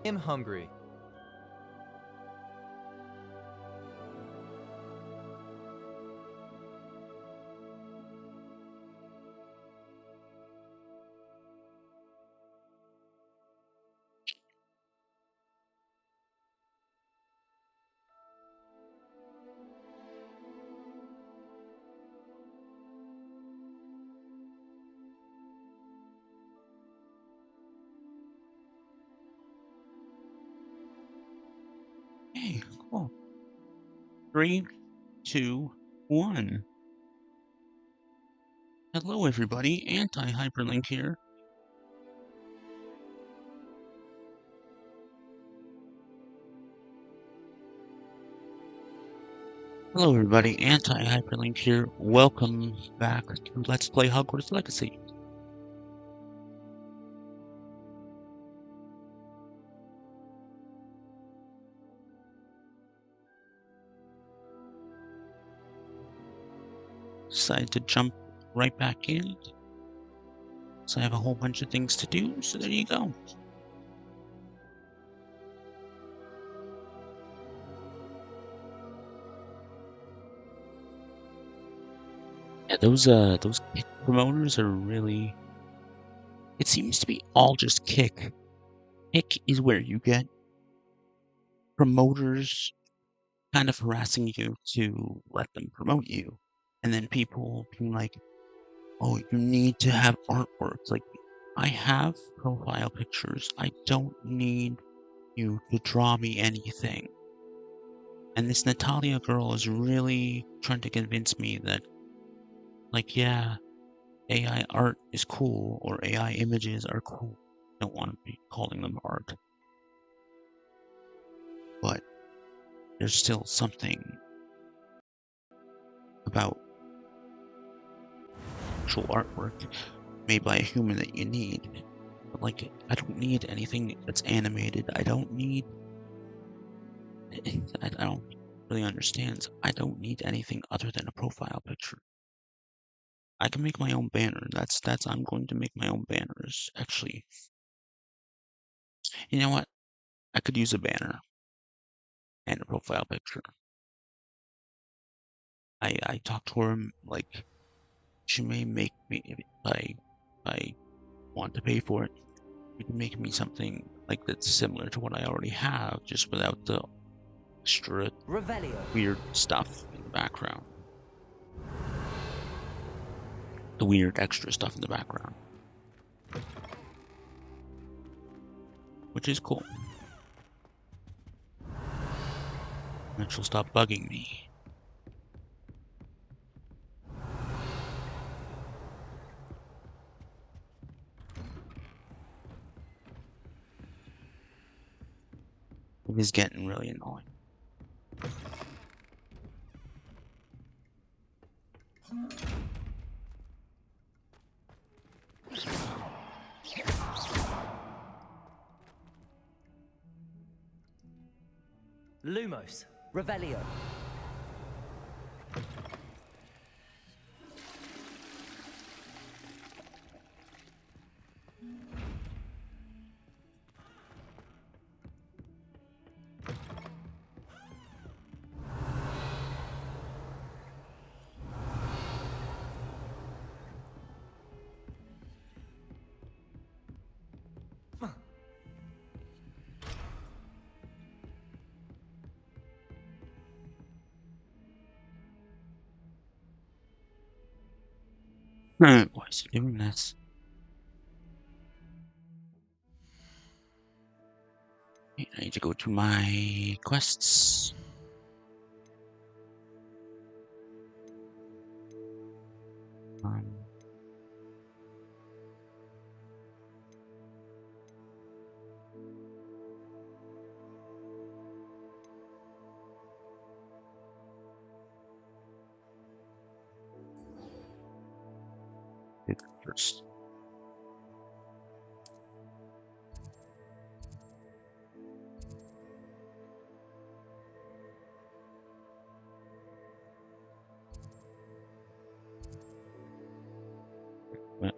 am hungry. Hey, cool. 3, 2, 1. Hello, everybody. Anti-HyperLink here. Hello, everybody. Anti-HyperLink here. Welcome back to Let's Play Hogwarts Legacy. Decided to jump right back in. So I have a whole bunch of things to do, so there you go. Yeah, those kick promoters are really... It seems to be all just kick. Kick is where you get promoters kind of harassing you to let them promote you. And then people being like, oh, you need to have artwork. Like, I have profile pictures. I don't need you to draw me anything. And this Natalia girl is really trying to convince me that, like, yeah, AI art is cool, or AI images are cool. I don't want to be calling them art. But there's still something about actual artwork made by a human that you need. But, like, I don't need anything that's animated. I don't need... I don't really understand. I don't need anything other than a profile picture. I can make my own banner. I'm going to make my own banners. Actually, you know what? I could use a banner and a profile picture. I talked to her, like, she may make me, if I want to pay for it, you can make me something like that's similar to what I already have, just without the extra weird stuff in the background. The weird extra stuff in the background. Which is cool. And she'll stop bugging me. It is getting really annoying. Lumos, Revelio. Why is he doing this? I need to go to my quests. First.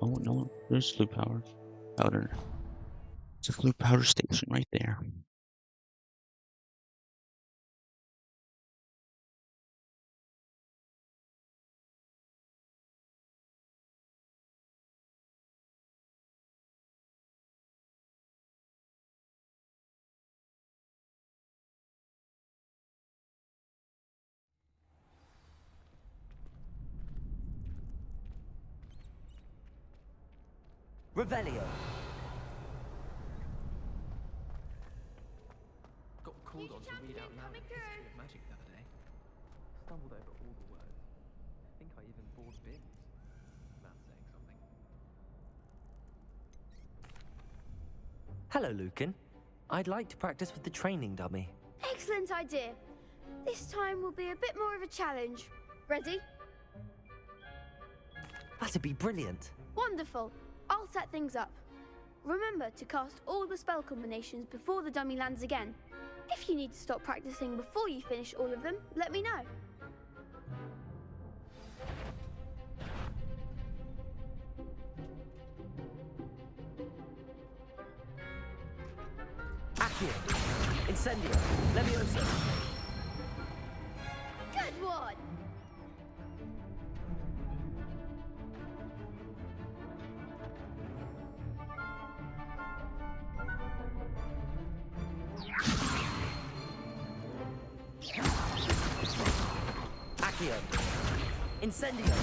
Oh no, there's blue powder. It's a glue powder station right there. Revelio. Got called on to read out loud a history of magic the other day. Stumbled over all the words. I think I even bored bins. That's saying something. Hello, Lucan. I'd like to practice with the training dummy. Excellent idea. This time will be a bit more of a challenge. Ready? That'd be brilliant. Wonderful. I'll set things up. Remember to cast all the spell combinations before the dummy lands again. If you need to stop practicing before you finish all of them, let me know. Accio. Incendio. Levioso. Good one! Accio. Incendio.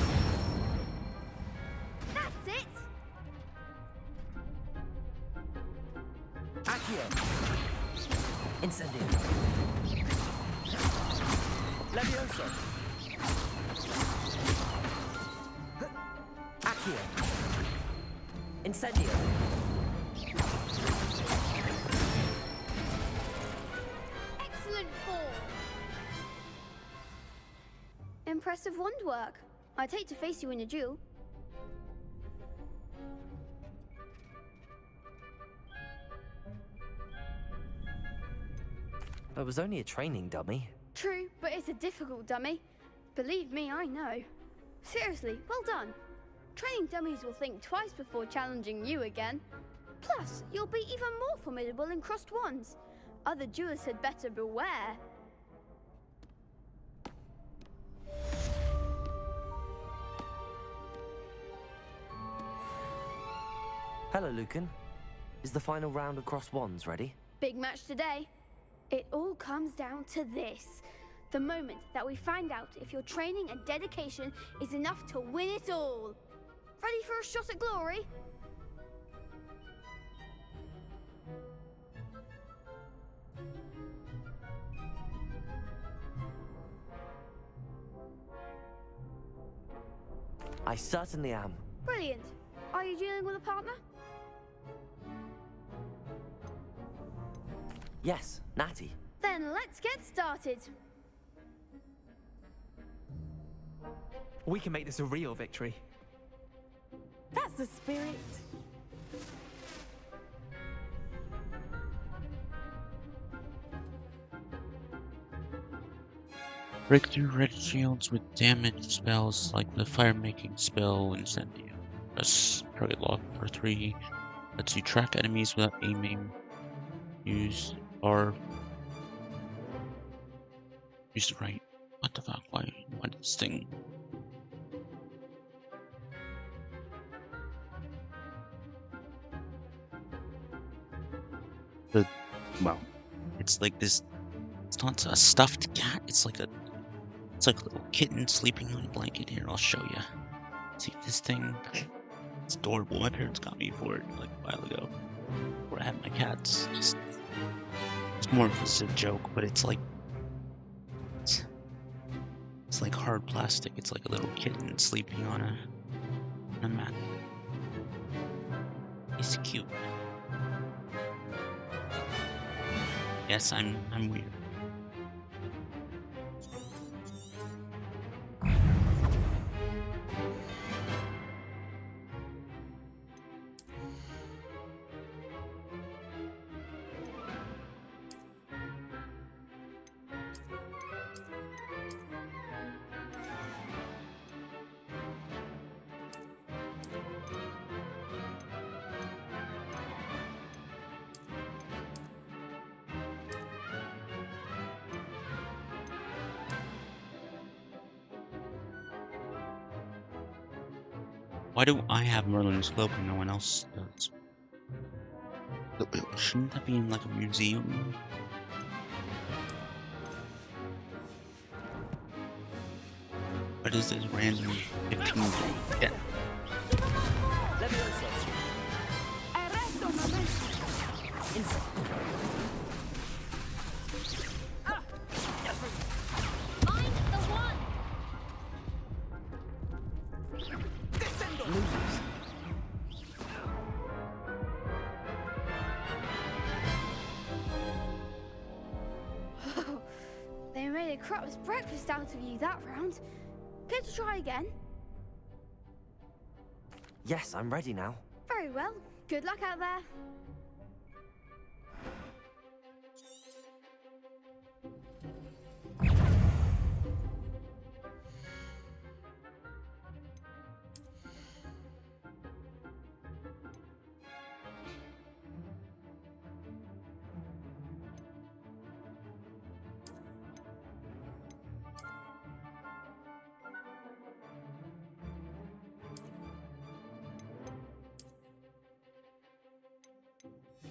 That's it! Accio. Incendio. Levioso. Accio. Incendio. Excellent form! Impressive wand work. I'd hate to face you in a duel. It was only a training dummy. True, but it's a difficult dummy. Believe me, I know. Seriously, well done. Training dummies will think twice before challenging you again. Plus, you'll be even more formidable in crossed wands. Other duelists had better beware. Hello, Lucan. Is the final round of cross wands ready? Big match today. It all comes down to this. The moment that we find out if your training and dedication is enough to win it all. Ready for a shot at glory? I certainly am. Brilliant. Are you dealing with a partner? Yes, Natty. Then let's get started. We can make this a real victory. That's the spirit. Break through red shields with damage spells like the fire-making spell Incendio. Press target lock for 3. Lets you track enemies without aiming. Use R. Use the right. What the fuck? Why did this thing? Well, it's like this. It's not a stuffed cat. It's like a little kitten sleeping on a blanket. Here, I'll show you. See this thing? It's adorable. My parents got me for it like a while ago. Where I had my cats. It's more of a joke, but it's like it's like hard plastic. It's like a little kitten sleeping on a mat. It's cute. Yes, I'm weird. Why do I have Merlin's cloak and no one else does? Shouldn't that be in like a museum? What is this random 15 get? They made a crap's breakfast out of you that round. Care to try again? Yes, I'm ready now. Very well. Good luck out there.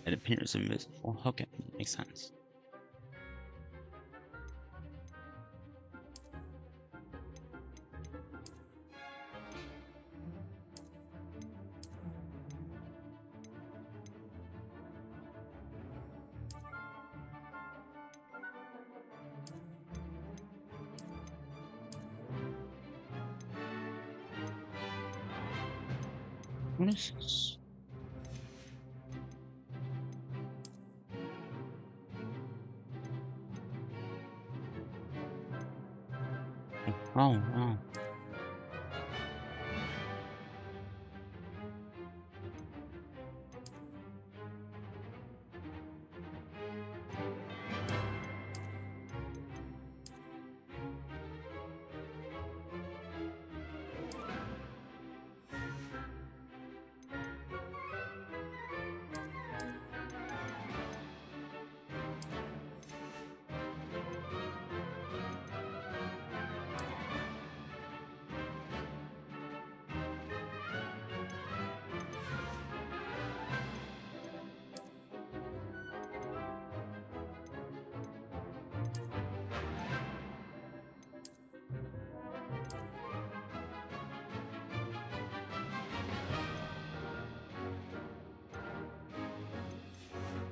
It appears invisible. Okay, makes sense. What is this? Oh, wow.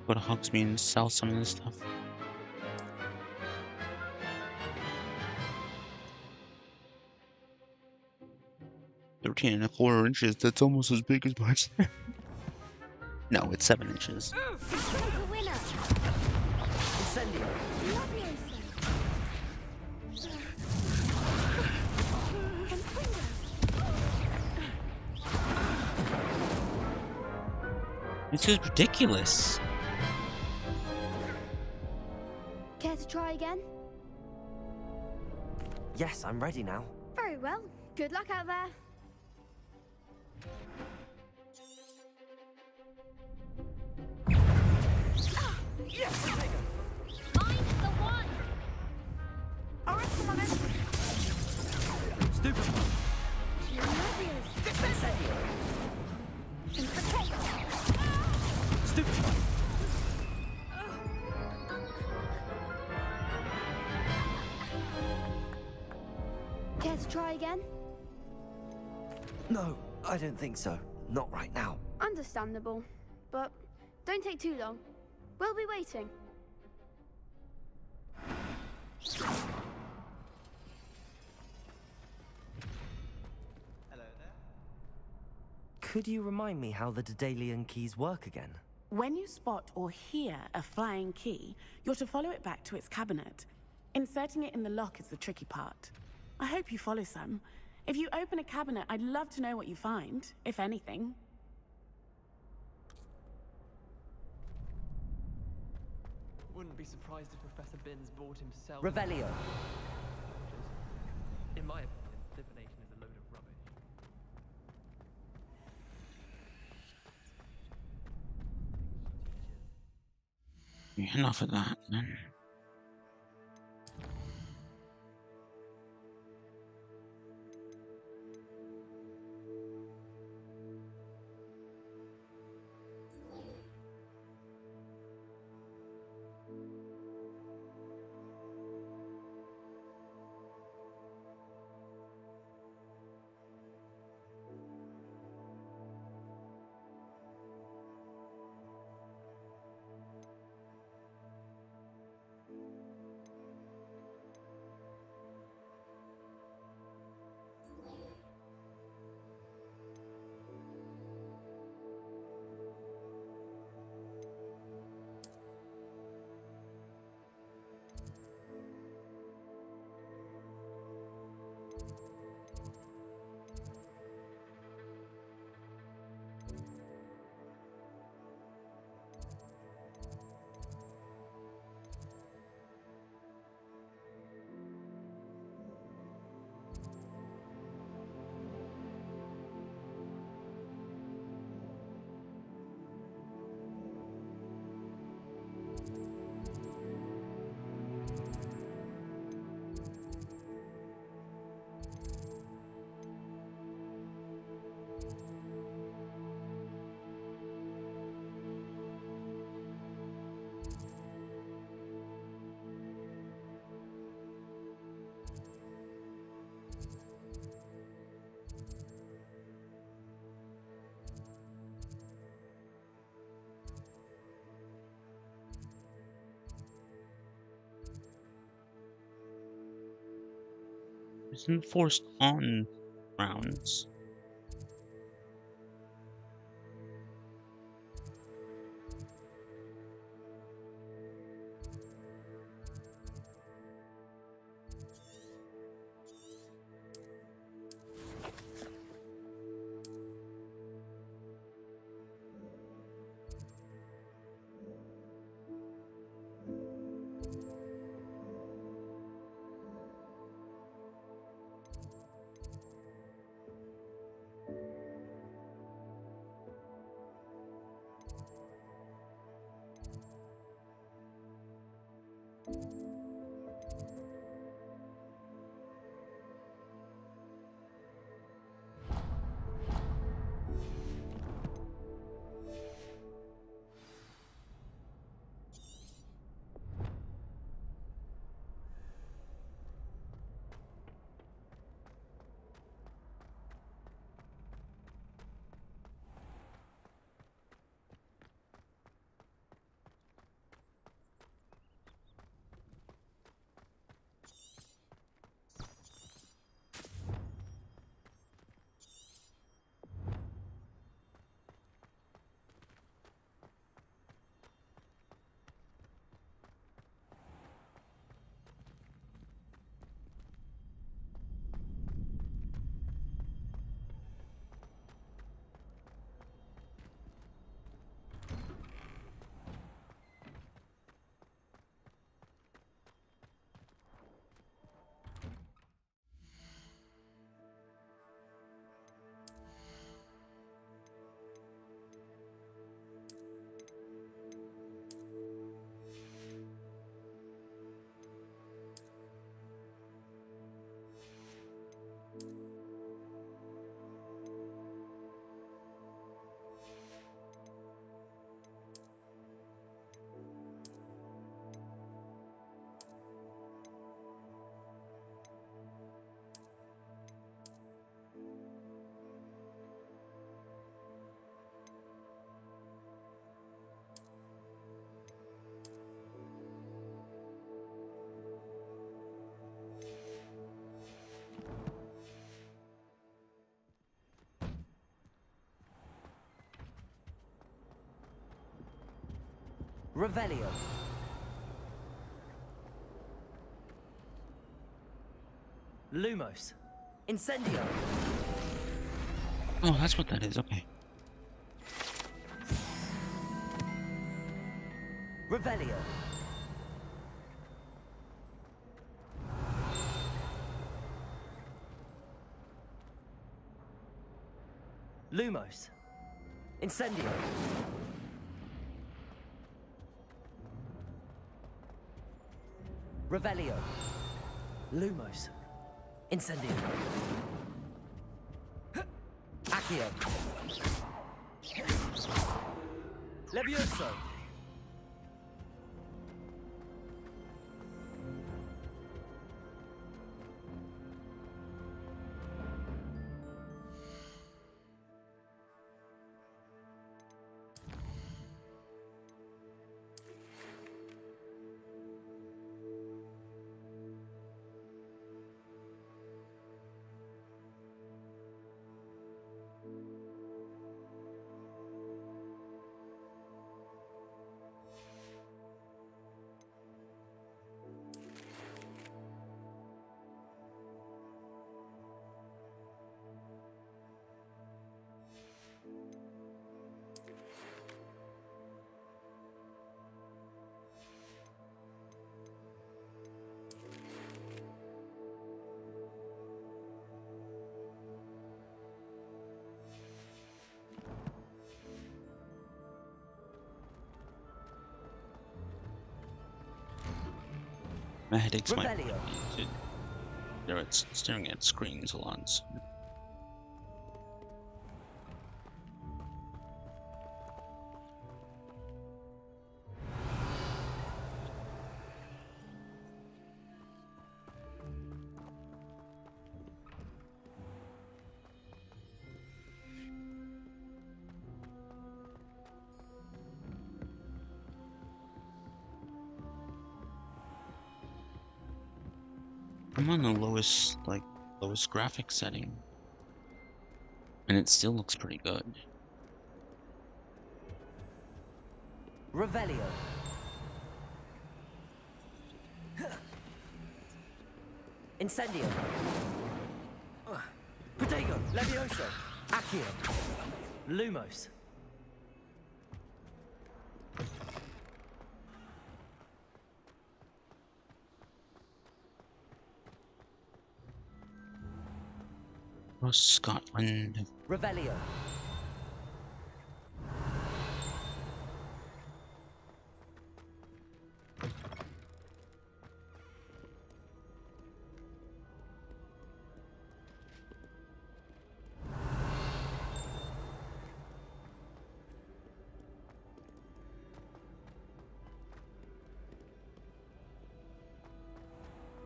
Go to Hogsmeade and sell some of this stuff. $13.25 inches. That's almost as big as mine. No, it's 7 inches. This is ridiculous. Care to try again? Yes, I'm ready now. Very well. Good luck out there. Yes! Find the one! Stupid! Stupid! Care to try again? No, I don't think so. Not right now. Understandable. But don't take too long. We'll be waiting. Hello there. Could you remind me how the Daedalian keys work again? When you spot or hear a flying key, you're to follow it back to its cabinet. Inserting it in the lock is the tricky part. I hope you follow some. If you open a cabinet, I'd love to know what you find, if anything. Wouldn't be surprised if Professor Binns bought himself. Revelio. In my opinion, divination is a load of rubbish. Enough of that, then. isn't forced on rounds. Revelio. Lumos. Incendio. Oh, that's what that is. Okay. Revelio. Lumos. Incendio. Revelio. Lumos. Incendio. Accio. Levioso. My headaches might Revelio. be they're staring at screens a lot. So. I'm on the lowest, like, lowest graphics setting. And it still looks pretty good. Revelio. Incendio. Protego. Levioso. Accio. Lumos. Oh, Scotland. Revelio.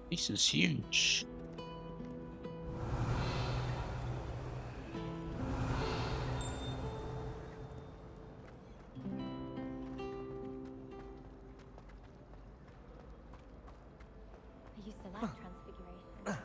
This is huge. I used to like transfiguration.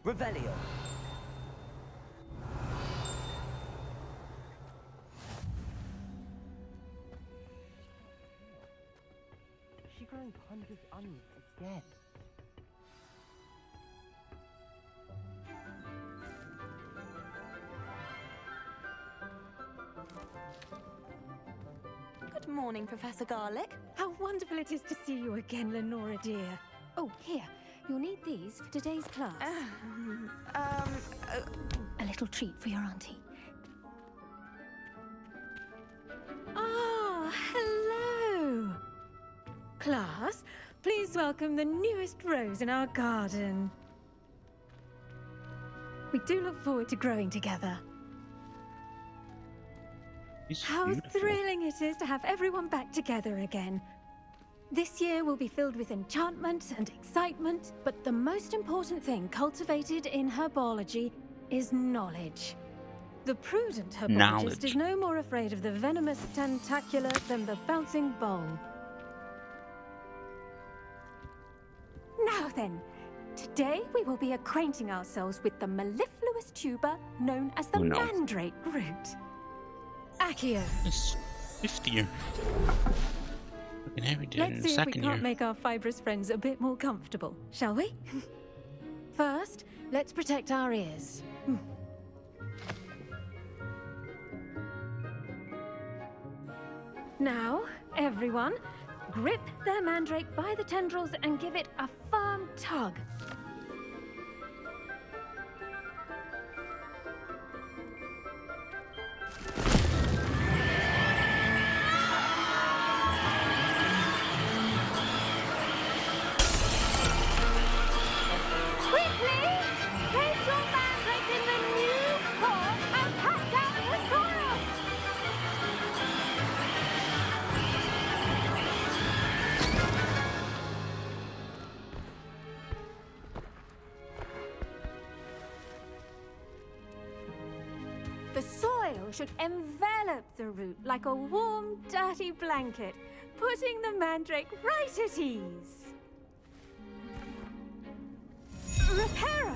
Revelio. Is she growing hundreds of onions again? Good morning, Professor Garlic. How wonderful it is to see you again, Lenora dear. Oh, here. You'll need these for today's class. A little treat for your auntie. Ah, hello. Class, please welcome the newest rose in our garden. We do look forward to growing together. It's How beautiful. thrilling it is to have everyone back together again. This year will be filled with enchantment and excitement, but the most important thing cultivated in herbology is knowledge. The prudent herbologist Knowledge. is no more afraid of the venomous tentacula than the bouncing bowl. Now then, today we will be acquainting ourselves with the mellifluous tuber known as the Oh, no. mandrake root. Accio. It's 50. Looking how we did in Let's the see if we second can't year. make our fibrous friends a bit more comfortable, shall we? First, let's protect our ears. Now, everyone, grip their mandrake by the tendrils and give it a firm tug. Quickly! Place your mandrake in the new pot and pack down the soil! The soil should envelop the root like a warm, dirty blanket, putting the mandrake right at ease. Reparo!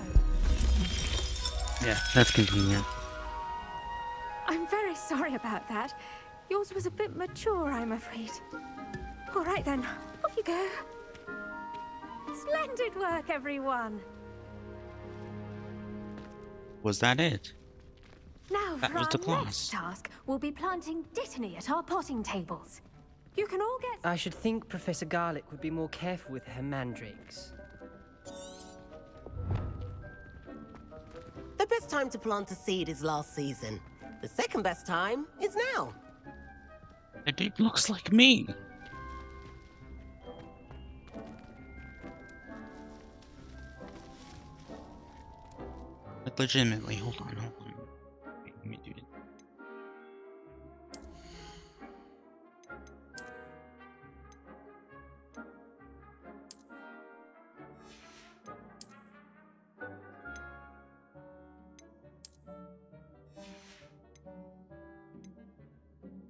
Yeah, that's convenient. I'm very sorry about that. Yours was a bit mature, I'm afraid. All right then, off you go. Splendid work, everyone. Was that it? Now That for was our the class. next task, we'll be planting Dittany at our potting tables. You can all get... I should think Professor Garlic would be more careful with her mandrakes. The best time to plant a seed is last season. The second best time is now. That dude looks like me. But legitimately, hold on. Wait, let me do it.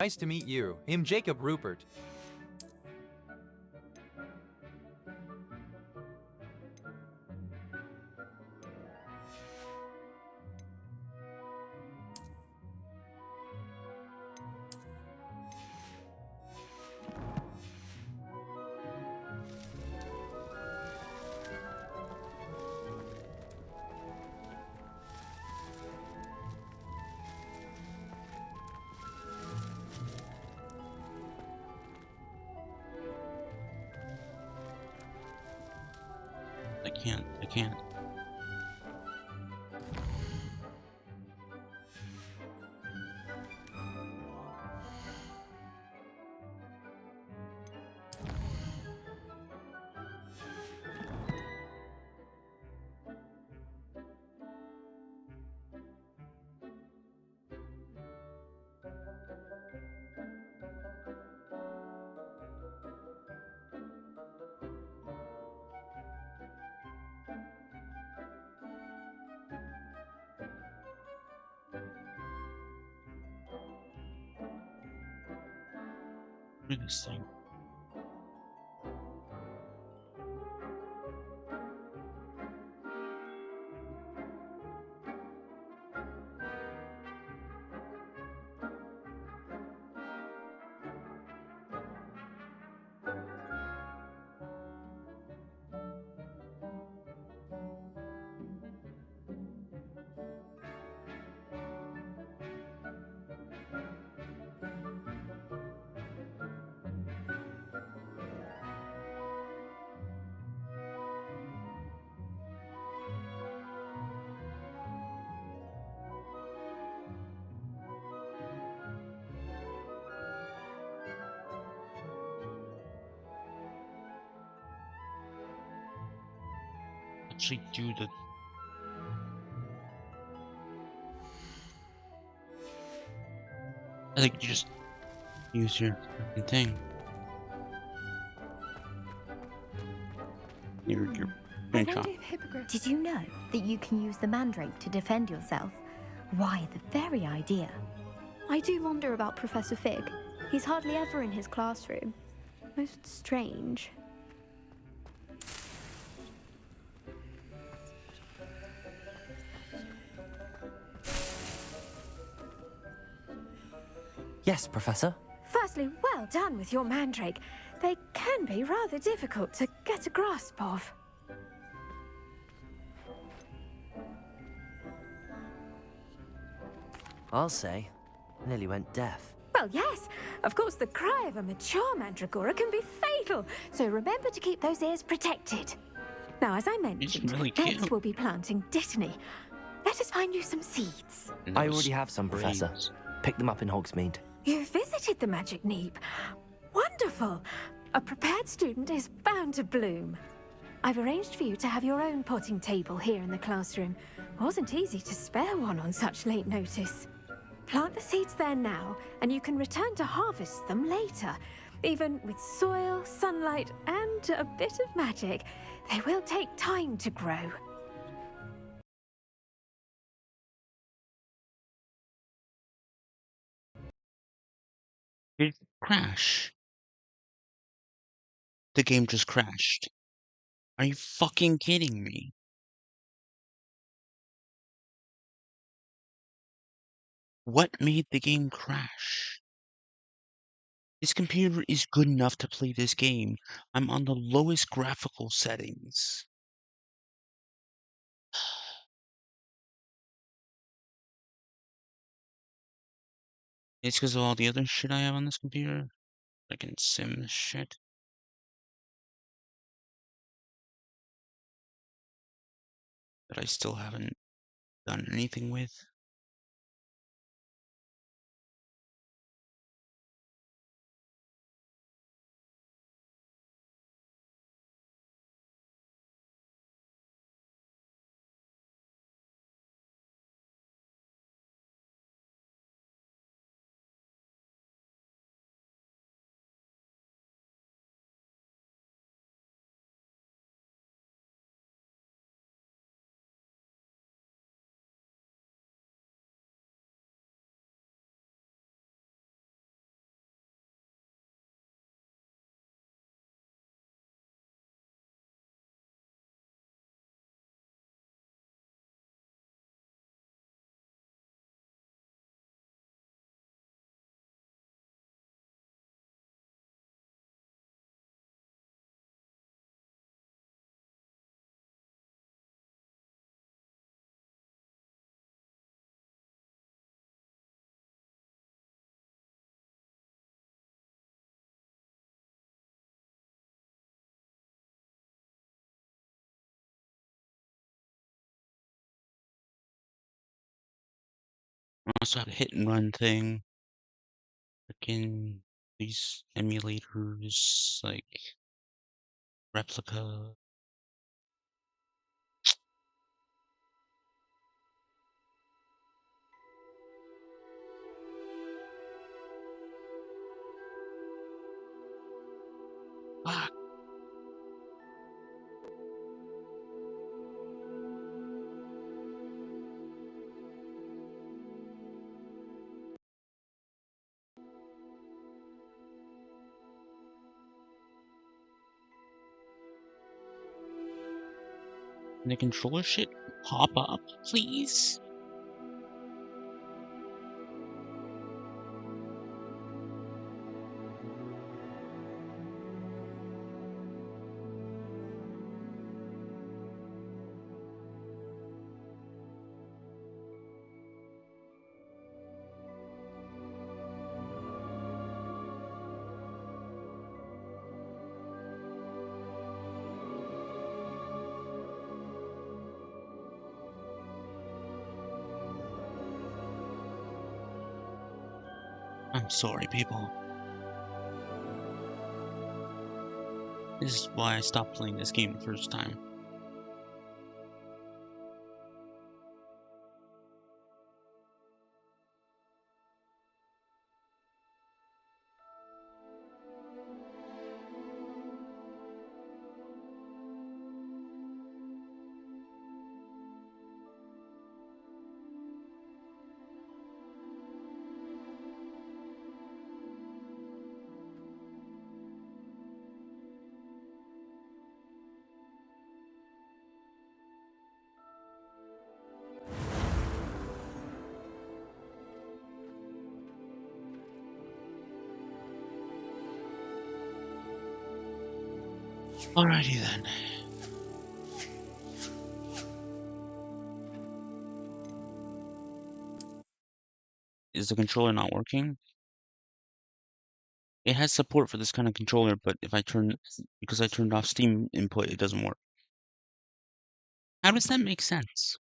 Nice to meet you. I'm Jacob Rupert. I can't. Look at this thing. Actually do the I think you just use your fucking thing. Your I screenshot. wonder if Hippogriff... Did you know that you can use the mandrake to defend yourself? Why, the very idea. I do wonder about Professor Fig. He's hardly ever in his classroom. Most strange. Yes, Professor. Firstly, well done with your mandrake. They can be rather difficult to get a grasp of. I'll say. Nearly went deaf. Well, yes. Of course, the cry of a mature mandragora can be fatal, so remember to keep those ears protected. Now, as I mentioned, really cute. next we'll be planting dittany. Let us find you some seeds. I already have some, Professor. Pick them up in Hogsmeade. You visited the Magic Neep. Wonderful. A prepared student is bound to bloom. I've arranged for you to have your own potting table here in the classroom. Wasn't easy to spare one on such late notice. Plant the seeds there now, and you can return to harvest them later. Even with soil, sunlight, and a bit of magic, they will take time to grow. Did it crash? The game just crashed. Are you fucking kidding me? What made the game crash? This computer is good enough to play this game. I'm on the lowest graphical settings. It's because of all the other shit I have on this computer. Like in Sims shit. That I still haven't done anything with. I also have a hit and run thing. Freaking these emulators, like replica. Fuck. Can the controller shit pop up, please? I'm sorry, people. This is why I stopped playing this game the first time. Alrighty then. Is the controller not working? It has support for this kind of controller, but if I because I turned off Steam input, it doesn't work. How does that make sense?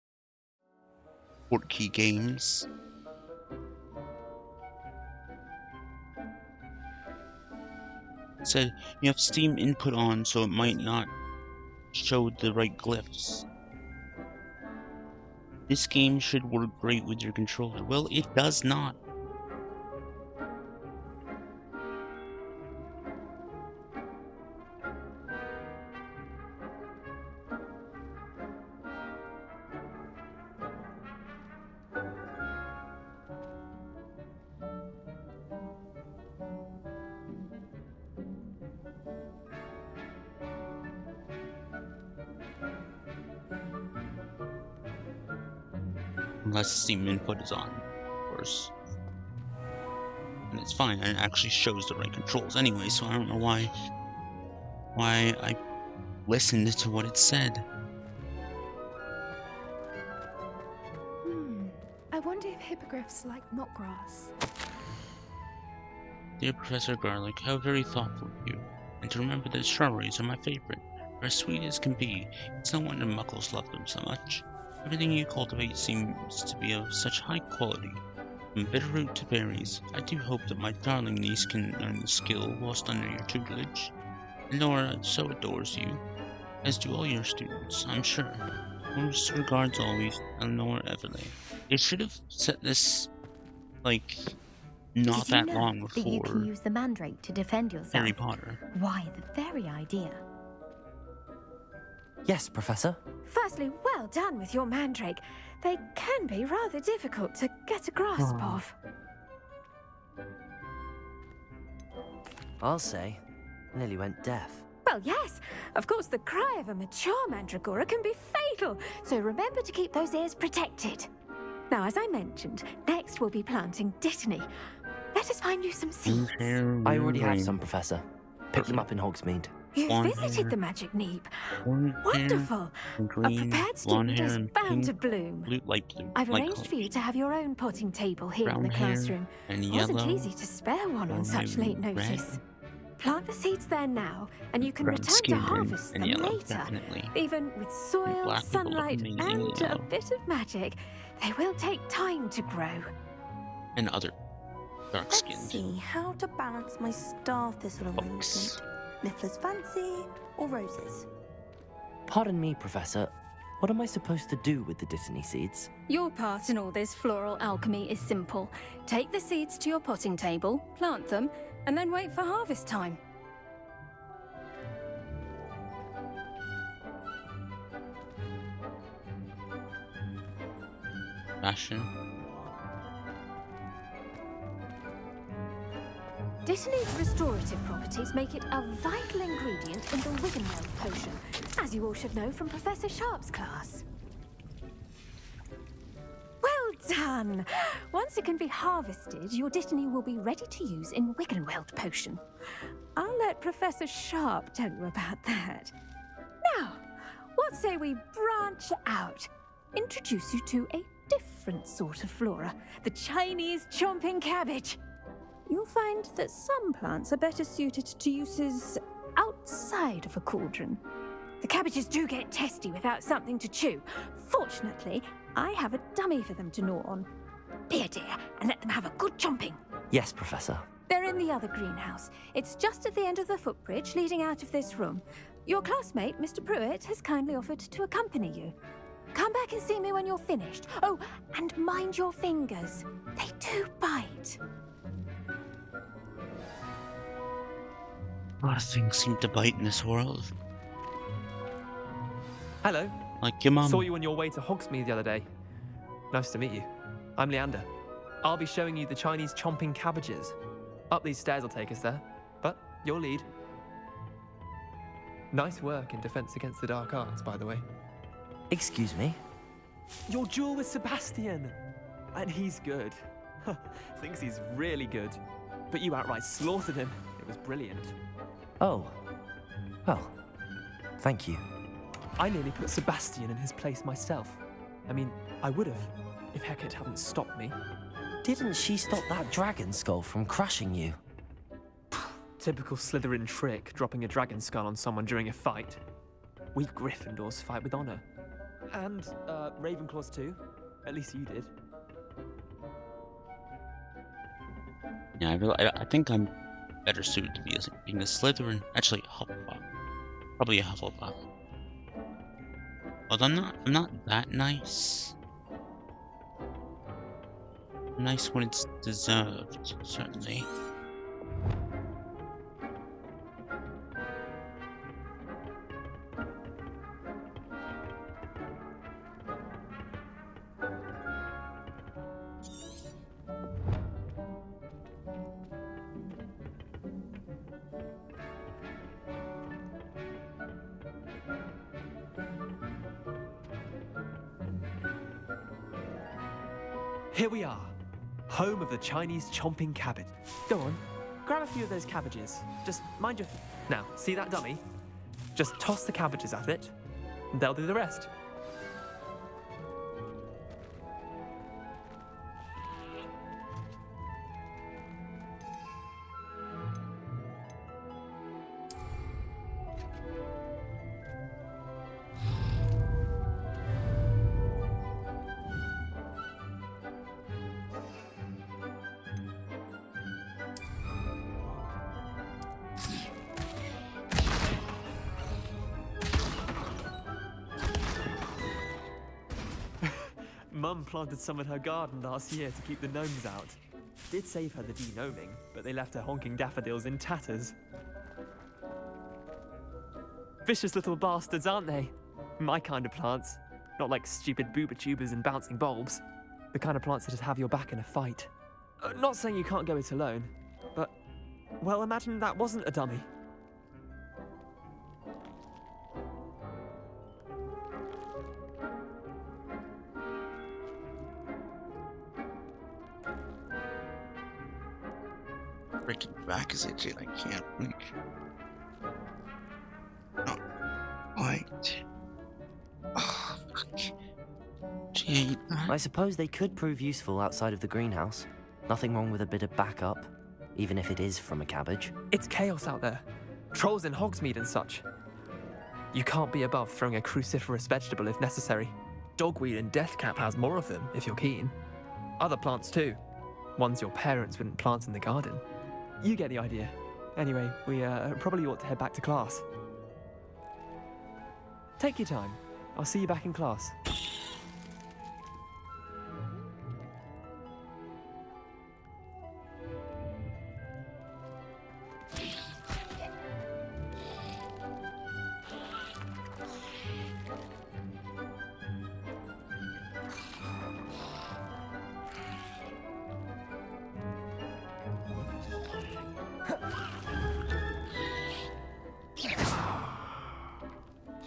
Portkey games. It said you have Steam input on, so it might not show the right glyphs. This game should work great with your controller. Well, it does not. Unless Steam input is on, of course. And it's fine, and it actually shows the right controls anyway, so I don't know why I listened to what it said. I wonder if hippogriffs like knotgrass. Dear Professor Garlic, how very thoughtful of you. And to remember that strawberries are my favorite. They're as sweet as can be. It's no wonder muggles love them so much. Everything you cultivate seems to be of such high quality. From bitterroot to berries, I do hope that my darling niece can learn the skill whilst under your tutelage. Laura so adores you, as do all your students, I'm sure. Most regards always, Eleanor Everley. They should have set this, like, not that long before that you can use the mandrake to defend yourself? Harry Potter. Why, the very idea. Yes, Professor. Firstly, well done with your mandrake. They can be rather difficult to get a grasp of. I'll say, nearly went deaf. Well, yes. Of course, the cry of a mature mandragora can be fatal, so remember to keep those ears protected. Now, as I mentioned, next we'll be planting dittany. Let us find you some seeds. I already have some, Professor. Picked them up in Hogsmeade. You visited the magic neep. Wonderful. A prepared student is bound to bloom. I've arranged for you to have your own potting table here in the classroom. It wasn't easy to spare one on such late notice. Plant the seeds there now, and you can return to harvest them later. Even with soil, sunlight, and a bit of magic, they will take time to grow. and other Let's dark-skinned see how to balance my star thistle folks. arrangement. Niffler's fancy or roses? Pardon me, Professor. What am I supposed to do with the Dittany seeds? Your part in all this floral alchemy is simple. Take the seeds to your potting table, plant them, and then wait for harvest time. Fashion. Dittany's restorative properties make it a vital ingredient in the Wiggenweld potion, as you all should know from Professor Sharp's class. Well done! Once it can be harvested, your Dittany will be ready to use in Wiggenweld potion. I'll let Professor Sharp tell you about that. Now, what say we branch out? Introduce you to a different sort of flora, the Chinese chomping cabbage. You'll find that some plants are better suited to uses outside of a cauldron. The cabbages do get testy without something to chew. Fortunately, I have a dummy for them to gnaw on. Be a dear and let them have a good chomping. Yes, Professor. They're in the other greenhouse. It's just at the end of the footbridge leading out of this room. Your classmate, Mr. Pruitt, has kindly offered to accompany you. Come back and see me when you're finished. Oh, and mind your fingers. They do bite. A lot of things seem to bite in this world. Hello. Like your mum. Saw you on your way to Hogsmeade the other day. Nice to meet you. I'm Leander. I'll be showing you the Chinese chomping cabbages. Up these stairs will take us there, but you'll lead. Nice work in Defense Against the Dark Arts, by the way. Excuse me? Your duel with Sebastian! And he's good. Thinks he's really good. But you outright slaughtered him. It was brilliant. Oh. Well, thank you. I nearly put Sebastian in his place myself. I mean, I would have, if Hecate hadn't stopped me. Didn't she stop that dragon skull from crushing you? Typical Slytherin trick, dropping a dragon skull on someone during a fight. We Gryffindors fight with honor. And, Ravenclaws too. At least you did. Yeah, I think I'm better suited to being a Slytherin. Actually, Hufflepuff. Probably a Hufflepuff. Although I'm not that nice. I'm nice when it's deserved, certainly. Here we are, home of the Chinese chomping cabbage. Go on, grab a few of those cabbages. Just mind your... Now, see that dummy? Just toss the cabbages at it, and they'll do the rest. Mum planted some in her garden last year to keep the gnomes out. Did save her the de-gnoming, but they left her honking daffodils in tatters. Vicious little bastards, aren't they? My kind of plants. Not like stupid booba tubers and bouncing bulbs. The kind of plants that'd have your back in a fight. Not saying you can't go it alone, but... Well, imagine that wasn't a dummy. Freaking back is itching. I can't reach. No. Wait. Oh, fuck. Gee, I suppose they could prove useful outside of the greenhouse. Nothing wrong with a bit of backup, even if it is from a cabbage. It's chaos out there. Trolls in Hogsmeade and such. You can't be above throwing a cruciferous vegetable if necessary. Dogweed and Deathcap has more of them, if you're keen. Other plants too. Ones your parents wouldn't plant in the garden. You get the idea. Anyway, we probably ought to head back to class. Take your time. I'll see you back in class.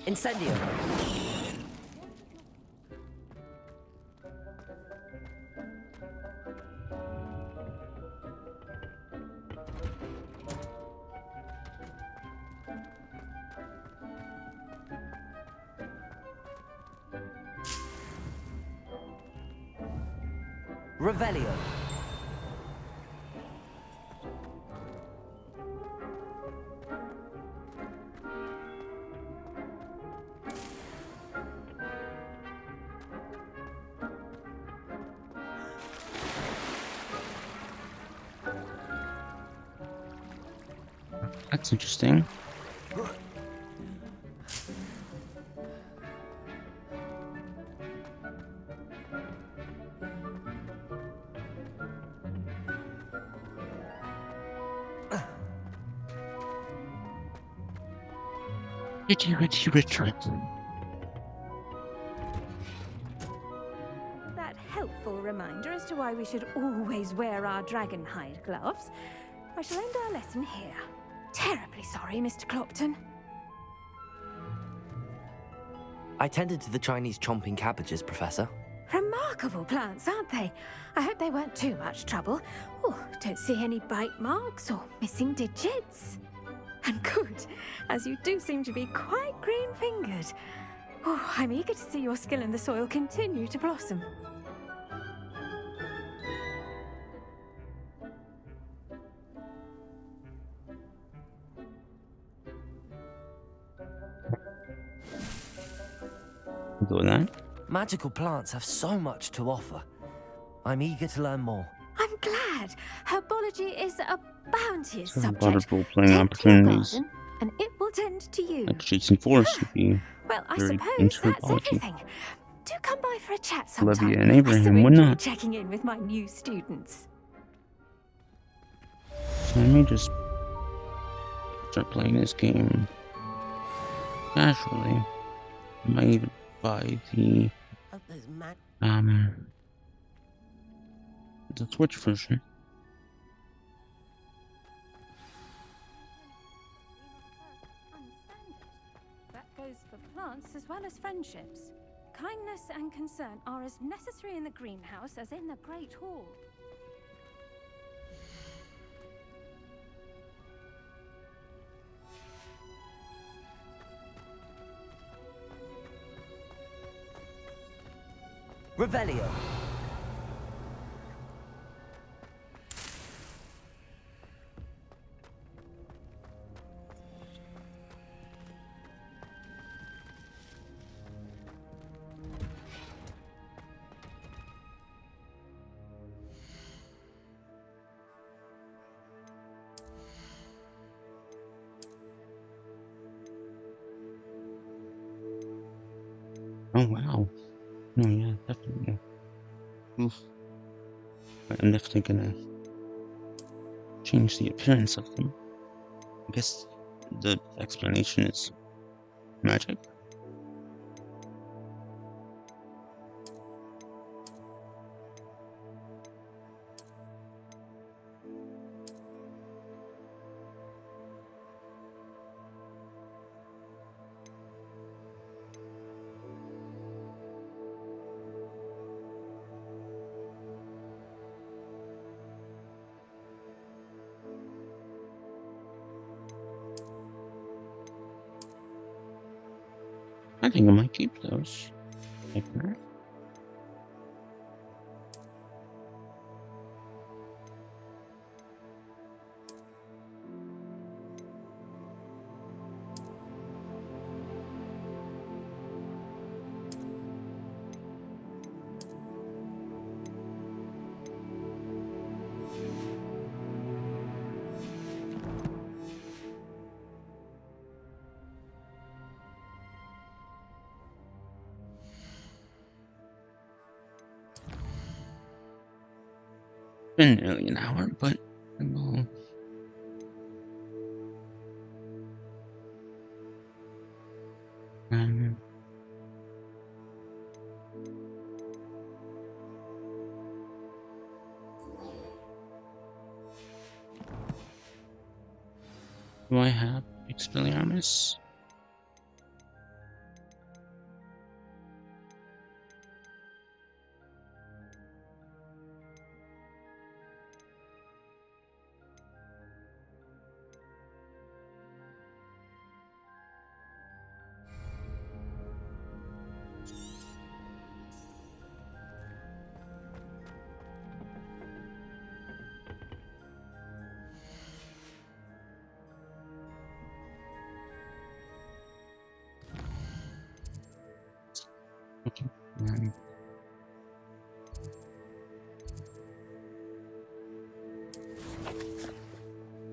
Incendio. Revelio. That's interesting. Richard. That helpful reminder as to why we should always wear our dragon hide gloves. I shall end our lesson here. Terribly sorry, Mr. Clopton. I tended to the Chinese chomping cabbages, Professor. Remarkable plants, aren't they? I hope they weren't too much trouble. Oh, don't see any bite marks or missing digits. And good, as you do seem to be quite green-fingered. Oh, I'm eager to see your skill in the soil continue to blossom. Doing that? Magical plants have so much to offer. I'm eager to learn more. I'm glad. Herbology is a bounteous So a lot subject. of role-playing Tend to your opportunities. garden, and it will tend to you. Like Jason Forrest would be Well, I very suppose into that's herbology. everything. Do come by for a chat sometime. Olivia and I so Abraham would enjoy not. checking in with my new students. Let me just start playing this game casually. I might even buy the Oh, there's Matt. the Switch version. That goes for plants as well as friendships. Kindness and concern are as necessary in the greenhouse as in the Great Hall. Revelio. Oh wow. No, yeah, definitely. Oof. I'm definitely gonna change the appearance of them. I guess the explanation is magic. I think I might keep those. Like that. been nearly an hour, but well, do I have Expelliarmus? Okay.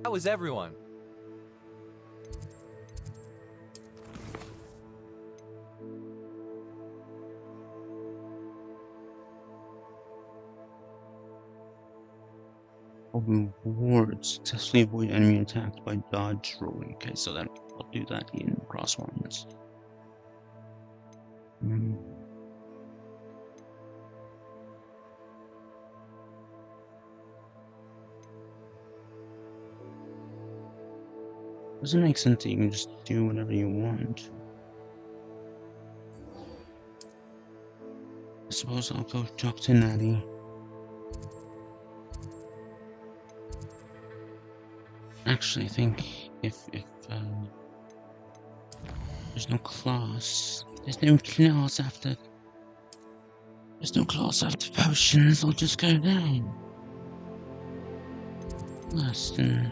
How is everyone? Rewards. Successfully avoid enemy attacks by dodge rolling. Okay, so that I'll do that in crosswinds. Doesn't make sense that you can just do whatever you want. I suppose I'll go talk to Natty. Actually, I think if there's no class after potions, I'll just go down last and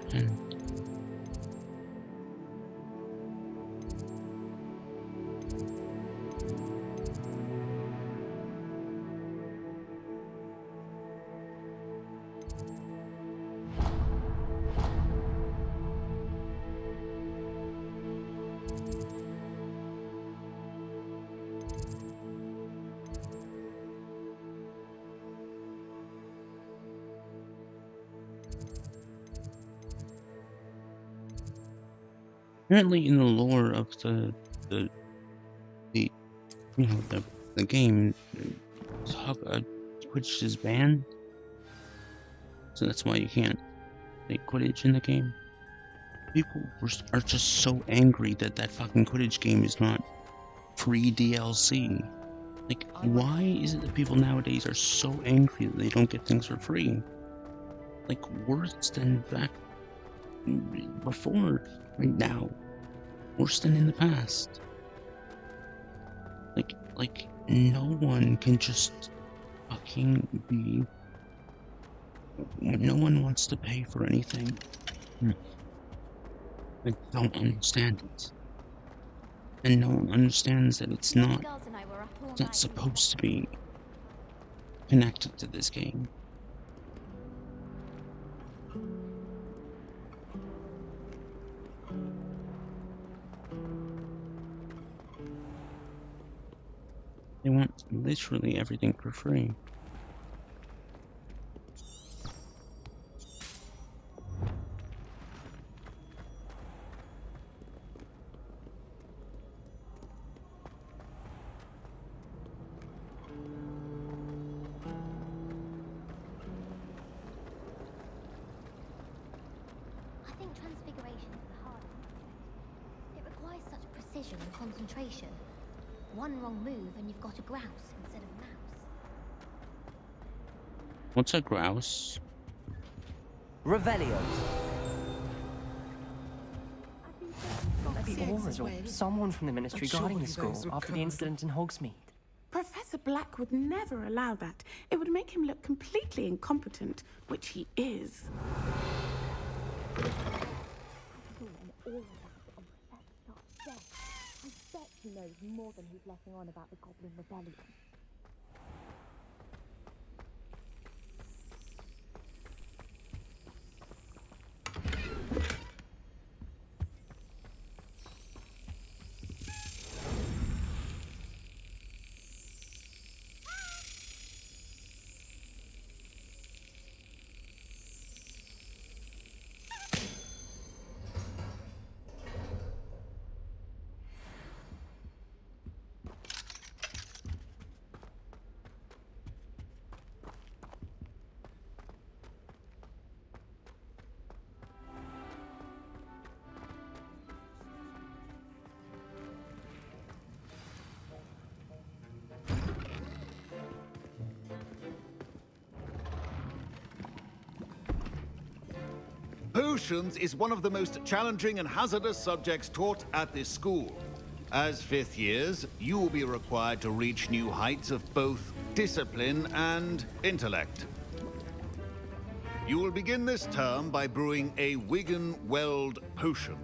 apparently in the lore of the game, Quidditch is banned, so that's why you can't play Quidditch in the game. People are just so angry that fucking Quidditch game is not free DLC. Like, why is it that people nowadays are so angry that they don't get things for free? Like, worse than back before, right now. Worse than in the past. Like, no one can just fucking be... No one wants to pay for anything. I don't understand it. And no one understands that it's not supposed to be connected to this game. They want literally everything for free. I think transfiguration is the hardest. It requires such precision and concentration. One wrong move and you've got a grouse instead of a mouse. What's a grouse? Revelio. The Aurors or someone from the Ministry guarding the school after the incident in Hogsmeade. Professor Black would never allow that. It would make him look completely incompetent, which he is. I bet he knows more than he's letting on about the Goblin Rebellion. Potions is one of the most challenging and hazardous subjects taught at this school. As 5th years, you will be required to reach new heights of both discipline and intellect. You will begin this term by brewing a Wiggenweld potion.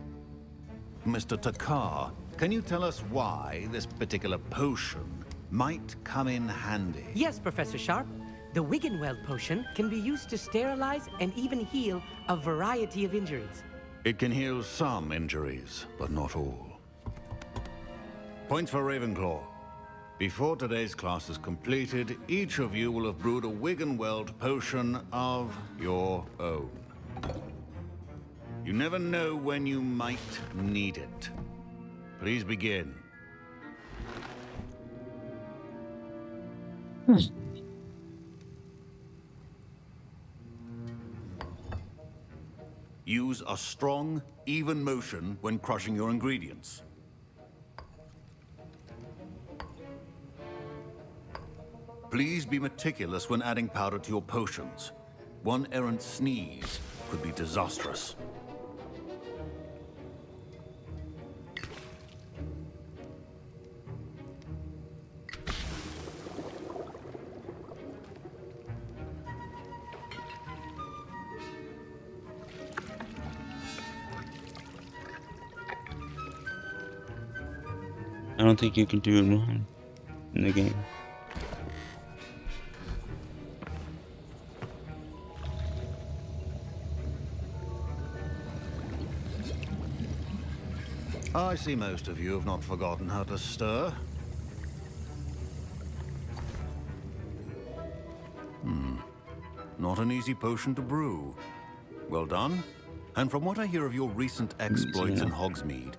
Mr. Takar, can you tell us why this particular potion might come in handy? Yes, Professor Sharp. The Wiggenweld potion can be used to sterilize and even heal a variety of injuries. It can heal some injuries, but not all. Points for Ravenclaw. Before today's class is completed, each of you will have brewed a Wiggenweld potion of your own. You never know when you might need it. Please begin. Use a strong, even motion when crushing your ingredients. Please be meticulous when adding powder to your potions. One errant sneeze could be disastrous. I don't think you can do it wrong in the game. I see most of you have not forgotten how to stir. Not an easy potion to brew. Well done. And from what I hear of your recent exploits in Hogsmeade,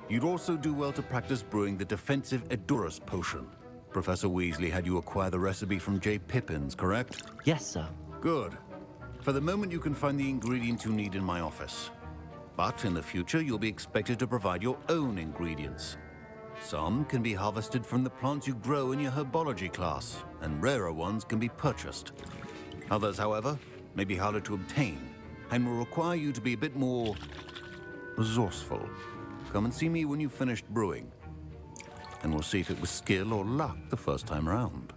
you'd also do well to practice brewing the defensive Edurus potion. Professor Weasley had you acquire the recipe from J. Pippins, correct? Yes, sir. Good. For the moment, you can find the ingredients you need in my office. But in the future, you'll be expected to provide your own ingredients. Some can be harvested from the plants you grow in your herbology class, and rarer ones can be purchased. Others, however, may be harder to obtain, and will require you to be a bit more resourceful. Come and see me when you've finished brewing, and we'll see if it was skill or luck the first time around.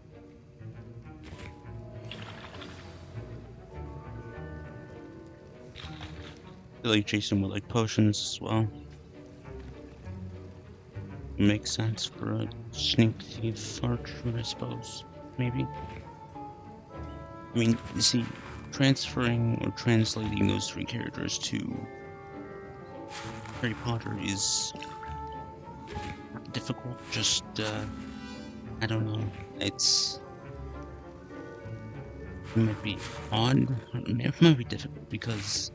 I like chasing with like potions as well. Makes sense for a sneak thief archer, I suppose. Maybe. I mean, you see, transferring or translating those 3 characters to Harry Potter is difficult. Just, I don't know. It might be odd. It might be difficult because,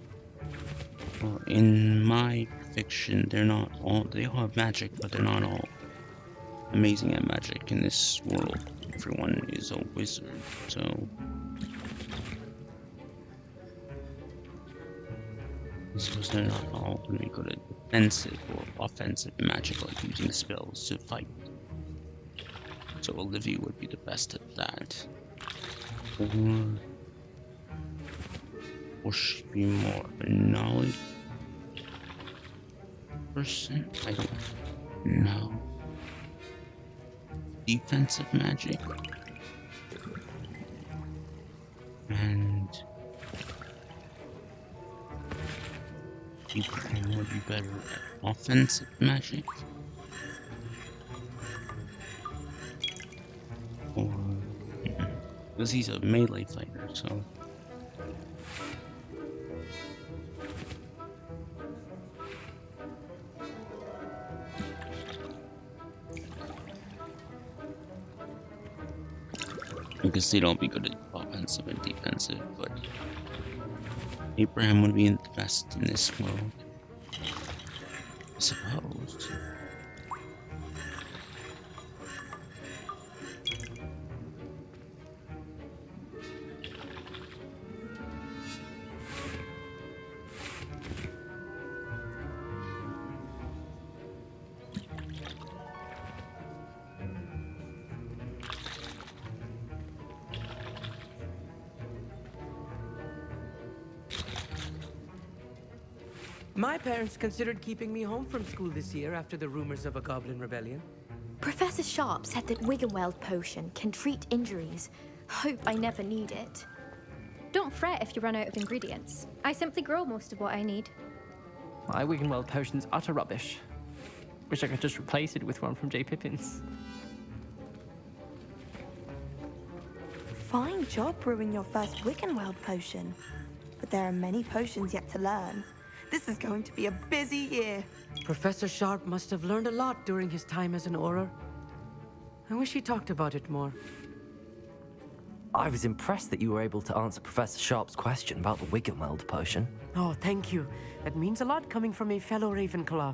well, in my fiction, they all have magic, but they're not all amazing at magic. In this world, everyone is a wizard, so I suppose they're not all going to be good at defensive or offensive magic, like using spells to fight. So Olivia would be the best at that. Or she'd be more of a knowledge person? I don't know. Defensive magic. And Abraham would be better at offensive magic. Or because he's a melee fighter, so I guess they don't be good at offensive and defensive, but Abraham would be the best in this world, I suppose. My parents considered keeping me home from school this year after the rumors of a goblin rebellion. Professor Sharp said that Wiggenweld potion can treat injuries. Hope I never need it. Don't fret if you run out of ingredients. I simply grow most of what I need. My Wiggenweld potion's utter rubbish. Wish I could just replace it with one from J. Pippin's. Fine job brewing your first Wiggenweld potion. But there are many potions yet to learn. This is going to be a busy year. Professor Sharp must have learned a lot during his time as an Auror. I wish he talked about it more. I was impressed that you were able to answer Professor Sharp's question about the Wiggenweld potion. Oh, thank you. That means a lot coming from a fellow Ravenclaw.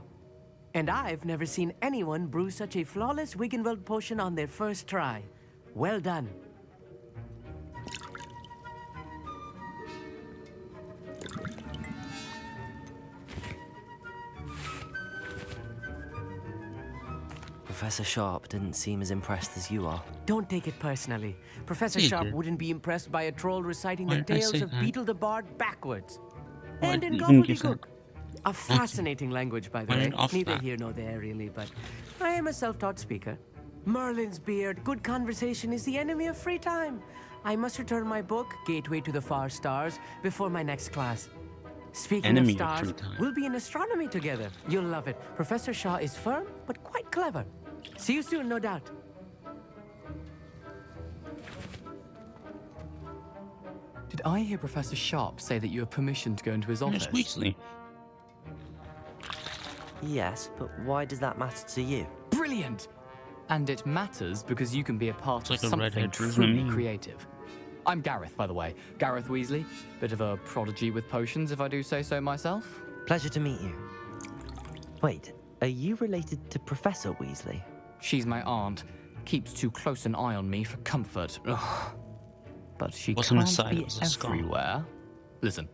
And I've never seen anyone brew such a flawless Wiggenweld potion on their first try. Well done. Professor Sharp didn't seem as impressed as you are. Don't take it personally. Professor Sharp wouldn't be impressed by a troll reciting the tales of Beetle the Bard backwards. And in gobbledygook. A fascinating language, by the way. Neither here nor there, really, but I am a self-taught speaker. Merlin's beard, good conversation is the enemy of free time. I must return my book, Gateway to the Far Stars, before my next class. Speaking of stars, we'll be in astronomy together. You'll love it. Professor Shaw is firm, but quite clever. See you soon, no doubt. Did I hear Professor Sharp say that you have permission to go into his office? Yes, Weasley. Yes, but why does that matter to you? Brilliant! And it matters because you can be a part of like something truly creative. I'm Gareth, by the way. Gareth Weasley. Bit of a prodigy with potions, if I do say so myself. Pleasure to meet you. Wait, are you related to Professor Weasley? She's my aunt. Keeps too close an eye on me for comfort. Ugh. But she can't be everywhere. Listen,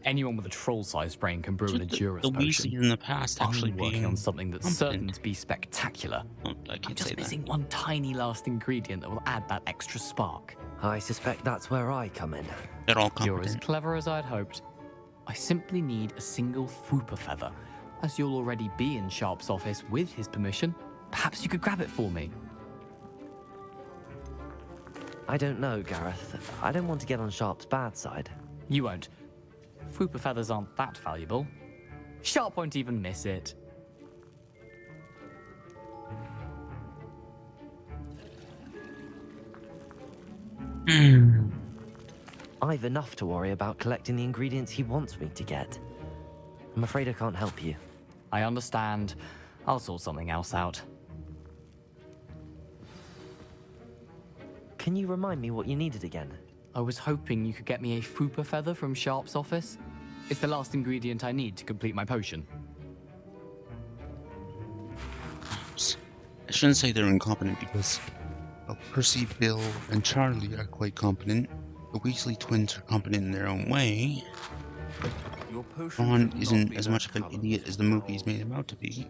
anyone with a troll-sized brain can brew an Endurance potion. The Weasley in the past actually I'm working on something that's certain to be spectacular. I'm just missing one tiny last ingredient that will add that extra spark. I suspect that's where I come in. They're all You're as clever as I'd hoped. I simply need a single Fooper feather. As you'll already be in Sharp's office with his permission, perhaps you could grab it for me. I don't know, Gareth. I don't want to get on Sharp's bad side. You won't. Fooper feathers aren't that valuable. Sharp won't even miss it. I've enough to worry about collecting the ingredients he wants me to get. I'm afraid I can't help you. I understand. I'll sort something else out. Can you remind me what you needed again? I was hoping you could get me a Fooper feather from Sharp's office. It's the last ingredient I need to complete my potion. I shouldn't say they're incompetent because Percy, Bill, and Charlie are quite competent. The Weasley twins are competent in their own way. Ron isn't as much of an idiot as the movies made him out to be.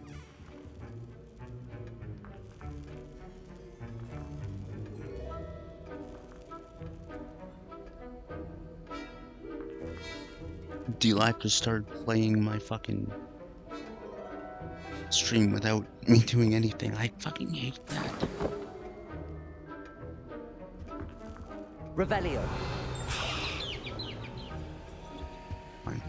Dlive just started playing my fucking stream without me doing anything. I fucking hate that. Revelio. Fine.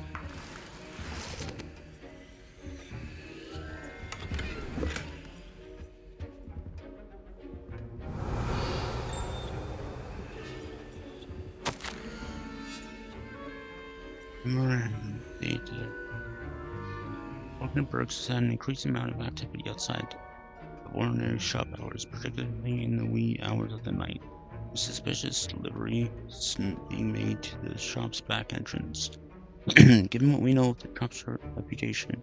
Walkenberg's had an increasing amount of activity outside of ordinary shop hours, particularly in the wee hours of the night. A suspicious delivery is being made to the shop's back entrance. Given what we know of the shop's reputation.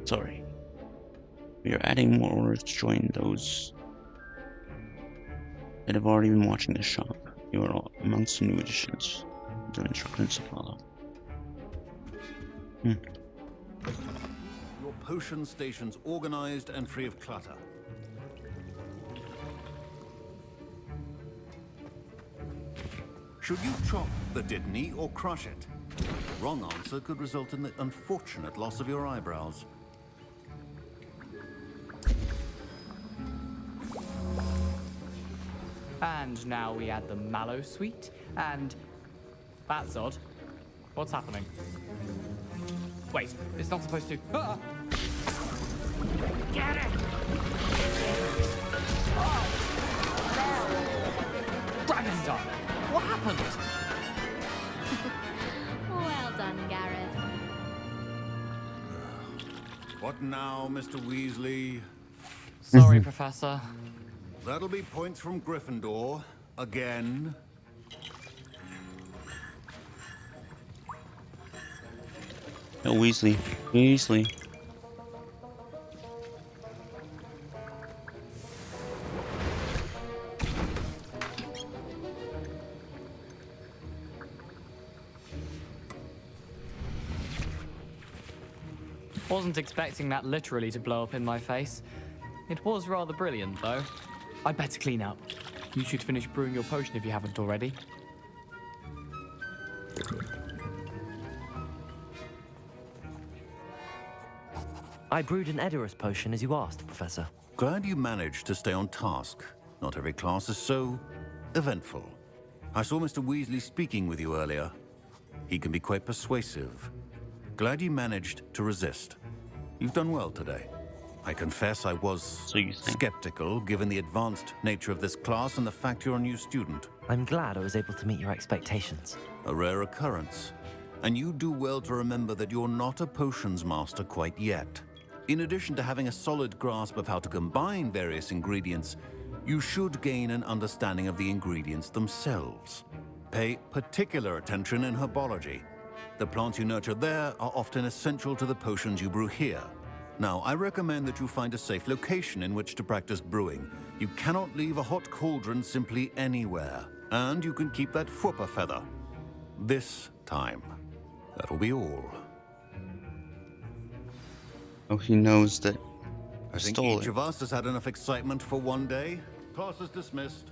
Sorry. We are adding more orders to join those that have already been watching the shop. You are all amongst the new additions. The instructions to follow. Your potion station's organized and free of clutter. Should you chop the Dittany or crush it? Wrong answer could result in the unfortunate loss of your eyebrows. And now we add the mallow sweet, and that's odd. What's happening? Wait, it's not supposed to. Ah! Get it! Oh! Dragon Dog! What happened? Well done, Gareth. What now, Mr. Weasley? Sorry, Professor. That'll be points from Gryffindor. Again. No, Weasley. Weasley. Wasn't expecting that literally to blow up in my face. It was rather brilliant, though. I'd better clean up. You should finish brewing your potion if you haven't already. I brewed an Edorus potion as you asked, Professor. Glad you managed to stay on task. Not every class is so eventful. I saw Mr. Weasley speaking with you earlier. He can be quite persuasive. Glad you managed to resist. You've done well today. I confess I was skeptical, given the advanced nature of this class and the fact you're a new student. I'm glad I was able to meet your expectations. A rare occurrence. And you do well to remember that you're not a potions master quite yet. In addition to having a solid grasp of how to combine various ingredients, you should gain an understanding of the ingredients themselves. Pay particular attention in herbology. The plants you nurture there are often essential to the potions you brew here. Now, I recommend that you find a safe location in which to practice brewing. You cannot leave a hot cauldron simply anywhere. And you can keep that Fwooper feather. This time. That'll be all. Oh, he knows that I think stole each it. of us has had enough excitement for one day. Class is dismissed.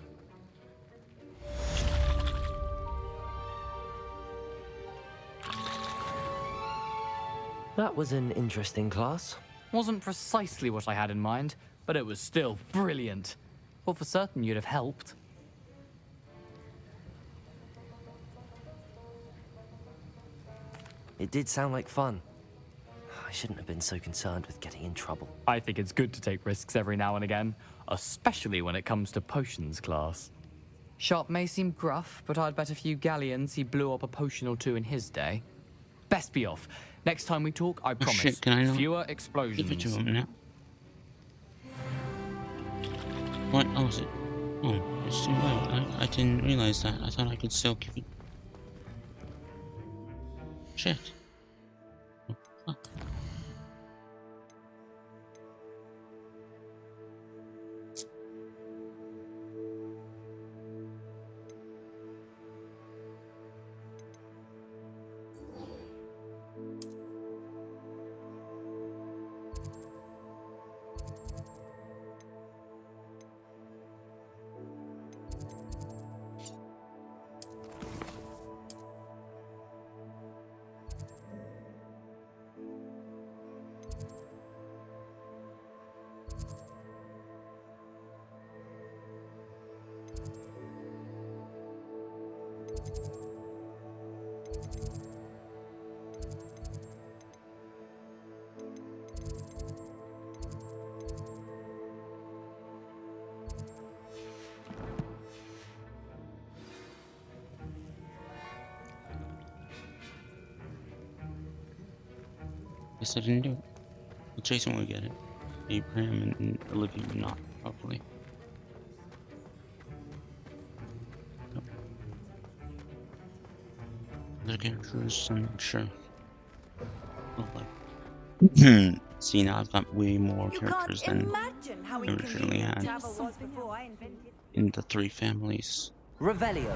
That was an interesting class. Wasn't precisely what I had in mind, but it was still brilliant. Well, for certain you'd have helped. It did sound like fun. I shouldn't have been so concerned with getting in trouble. I think it's good to take risks every now and again, especially when it comes to potions class. Sharp may seem gruff, but I'd bet a few galleons he blew up a potion or two in his day. Best be off. Next time we talk, I promise, shit, can I not fewer explosions. give it to him now? What? Oh, is it? Oh, it's too late. I didn't realize that. I thought I could still give it. Shit. Oh, fuck. Guess I didn't do it. Well, Jason will get it. Abraham and Olivia will not, probably. Nope. Other characters, I'm not sure. Oh, like. See, now I've got way more characters than I originally had in the 3 families. Revelio.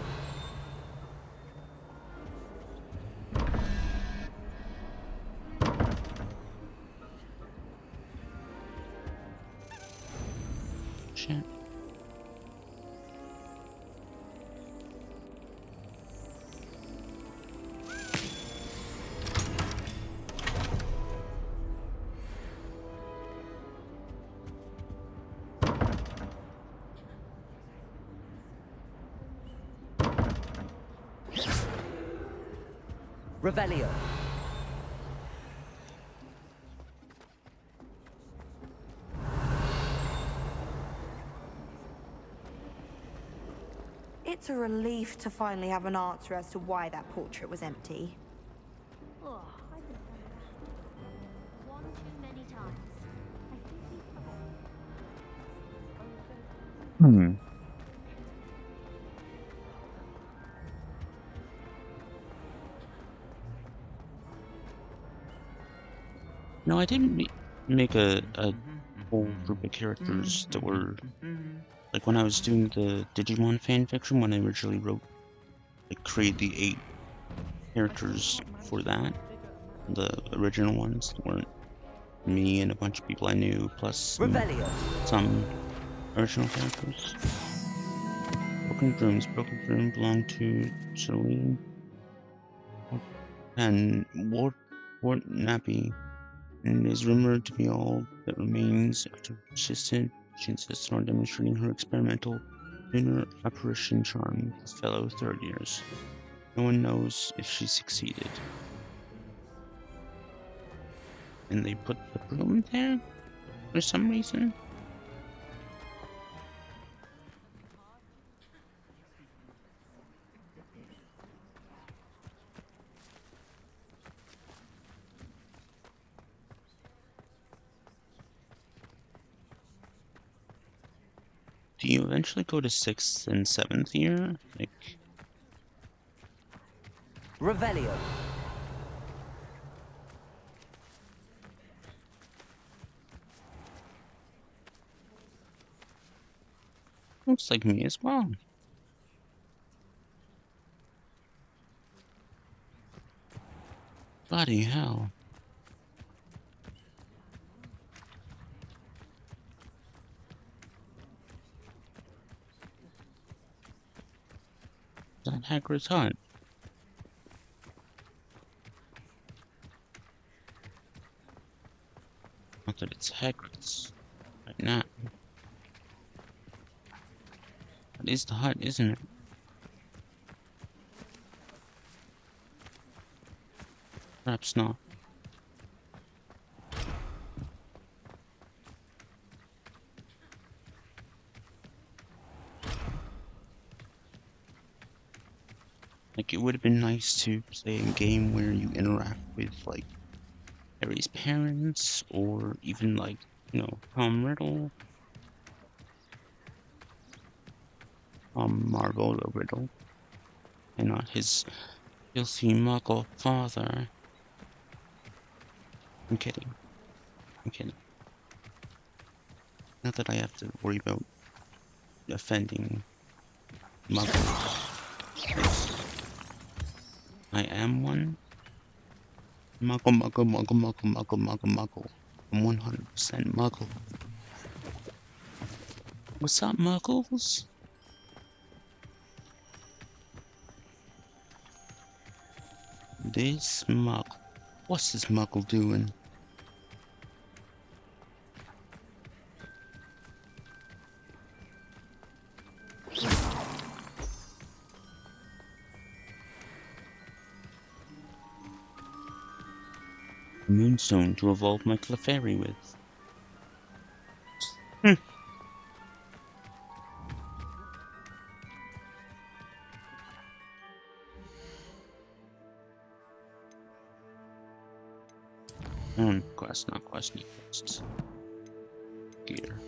Shit. Revelio. It's a relief to finally have an answer as to why that portrait was empty. Oh, I've been done that. One too many times. I think we've forgotten. No, I didn't make a whole group of characters that were like when I was doing the Digimon fanfiction. When I originally wrote, like, create the 8 characters for that, the original ones weren't me and a bunch of people I knew, plus some original characters. Broken Broom belonged to Celine and Wart Nappy, and is rumored to be all that remains after she insisted on demonstrating her experimental lunar apparition charm with fellow third years. No one knows if she succeeded. And they put the broom there for some reason. Do you eventually go to 6th and 7th year? Like, Revelio. looks like me as well. Bloody hell. That Hagrid's hut. Not that it's Hagrid's right now. That is the hut, isn't it? Perhaps not. Like, it would have been nice to play a game where you interact with, like, Harry's parents, or even, like, you know, Tom Riddle. Margot Riddle. And not his filthy muggle father. I'm kidding. I'm kidding. Not that I have to worry about offending muggles. I am one. Muggle. I'm 100% muggle. What's up, muggles? This muggle. What's this muggle doing? Moonstone to evolve my Clefairy with. Quest, not quest, need quests. Gear.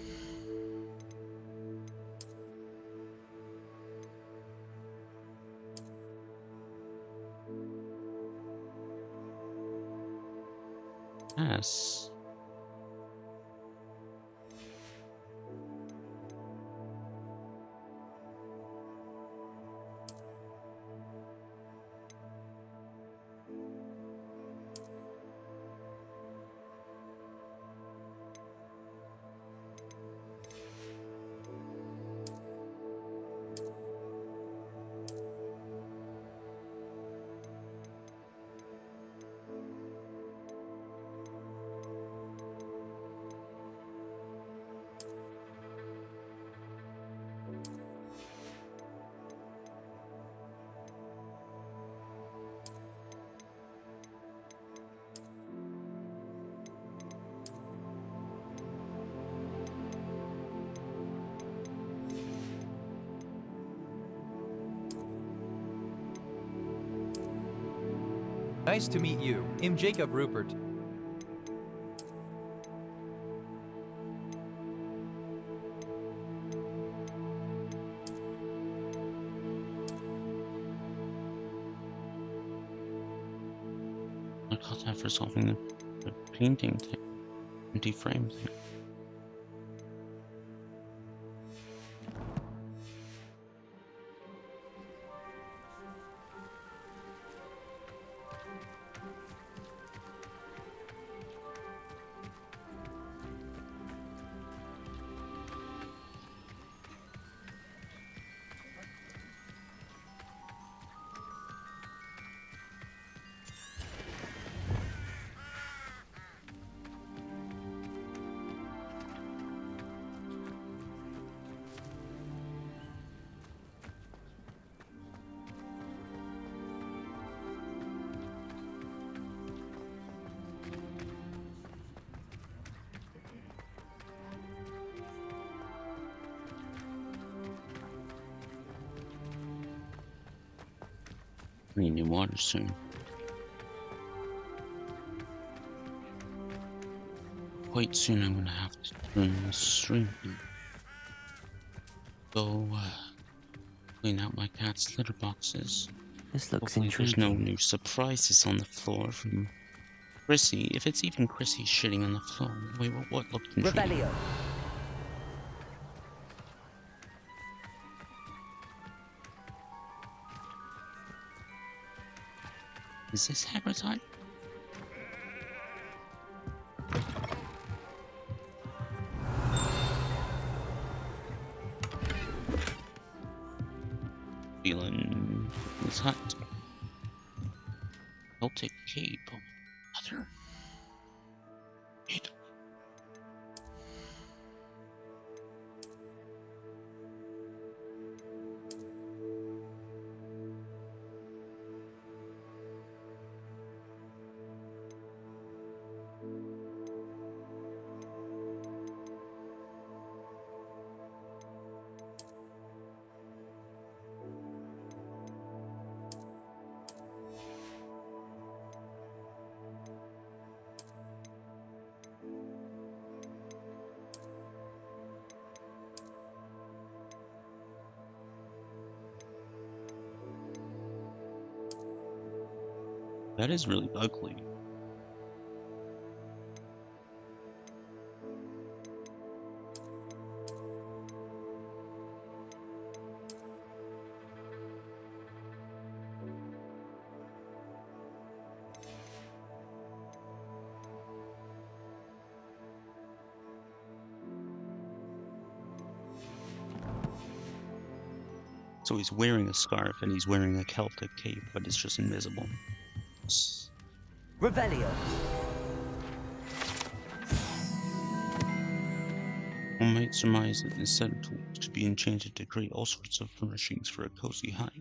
Yes. Nice to meet you. I'm Jacob Rupert. I got that for solving the painting thing, empty frame thing. I need new water soon. Quite soon I'm gonna have to turn the stream. Go clean out my cat's litter boxes. This looks Hopefully intriguing. There's no new surprises on the floor from Chrissy. If it's even Chrissy shitting on the floor. Wait, what looked intriguing? Revelio. Is this Hagrid's eye? Feeling his hut. Celtic cape. Mother. It. That is really ugly. So he's wearing a scarf and he's wearing a Celtic cape, but it's just invisible. Revelio. One might surmise that this set of tools could be enchanted to create all sorts of furnishings for a cozy hut,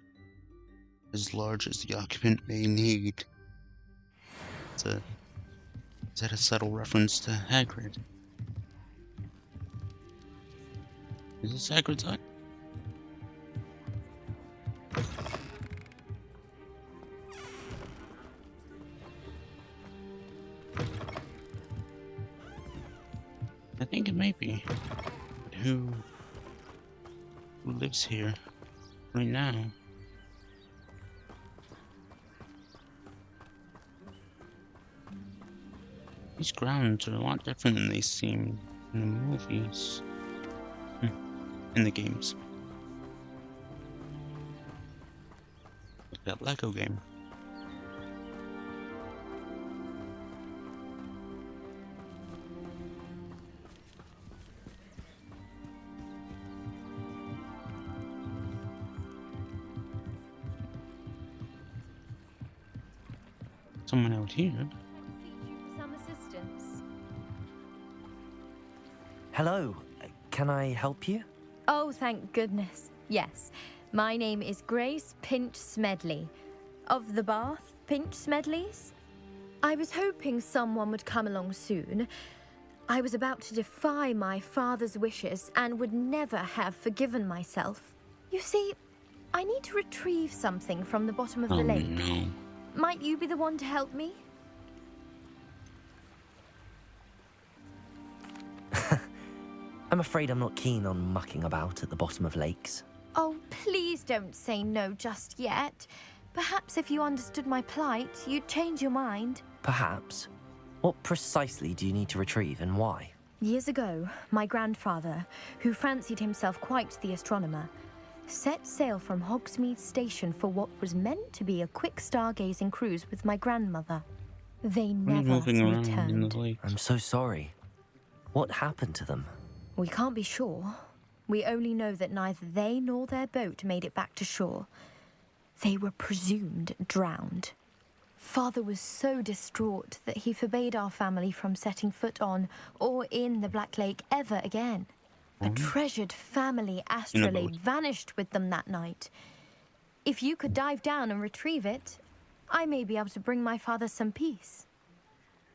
as large as the occupant may need. Is that a subtle reference to Hagrid? Is this Hagrid's hut? I think it may be. But who lives here right now? These grounds are a lot different than they seem in the movies. In the games. Like that Lego game. Someone out here. Some assistance. Hello. Can I help you? Oh, thank goodness. Yes. My name is Grace Pinch Smedley. Of the Bath Pinch Smedleys? I was hoping someone would come along soon. I was about to defy my father's wishes and would never have forgiven myself. You see, I need to retrieve something from the bottom of the lake. No. Might you be the one to help me? I'm afraid I'm not keen on mucking about at the bottom of lakes. Oh, please don't say no just yet. Perhaps if you understood my plight, you'd change your mind. Perhaps. What precisely do you need to retrieve and why? Years ago, my grandfather, who fancied himself quite the astronomer, set sail from Hogsmeade Station for what was meant to be a quick stargazing cruise with my grandmother. They never returned. I'm so sorry. What happened to them? We can't be sure. We only know that neither they nor their boat made it back to shore. They were presumed drowned. Father was so distraught that he forbade our family from setting foot on or in the Black Lake ever again. A treasured family astrolabe vanished with them that night. If you could dive down and retrieve it, I may be able to bring my father some peace.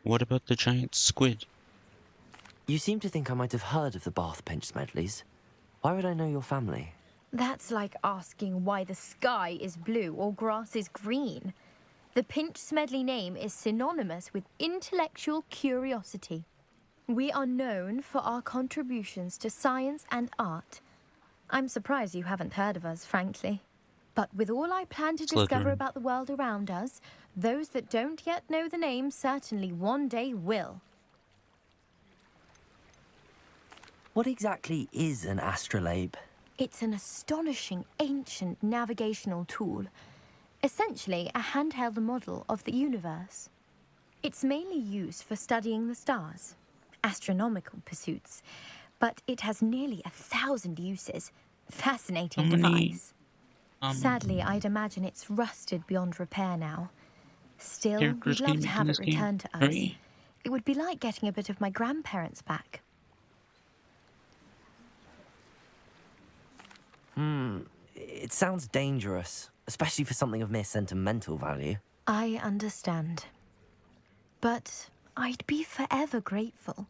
What about the giant squid? You seem to think I might have heard of the Bath Pinch Smedleys. Why would I know your family? That's like asking why the sky is blue or grass is green. The Pinch Smedley name is synonymous with intellectual curiosity. We are known for our contributions to science and art. I'm surprised you haven't heard of us, frankly. But with all I plan to discover about the world around us, those that don't yet know the name certainly one day will. What exactly is an astrolabe? It's an astonishing ancient navigational tool. Essentially a handheld model of the universe. It's mainly used for studying the stars, astronomical pursuits, but it has nearly 1,000 uses. Fascinating device. Sadly, I'd imagine it's rusted beyond repair now. Still, we'd love to have it returned to us. It would be like getting a bit of my grandparents back. It sounds dangerous, especially for something of mere sentimental value. I understand. But I'd be forever grateful.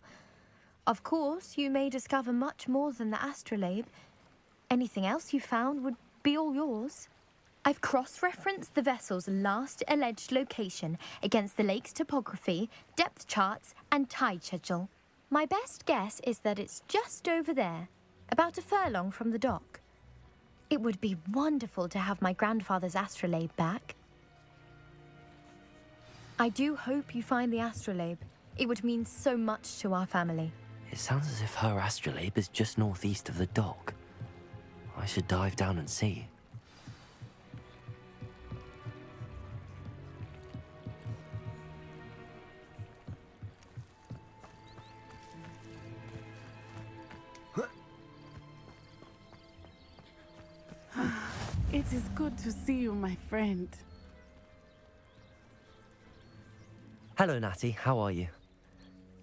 Of course, you may discover much more than the astrolabe. Anything else you found would be all yours. I've cross-referenced the vessel's last alleged location against the lake's topography, depth charts, and tide schedule. My best guess is that it's just over there, about a furlong from the dock. It would be wonderful to have my grandfather's astrolabe back. I do hope you find the astrolabe. It would mean so much to our family. It sounds as if her astrolabe is just northeast of the dock. I should dive down and see. It is good to see you, my friend. Hello, Natty. How are you?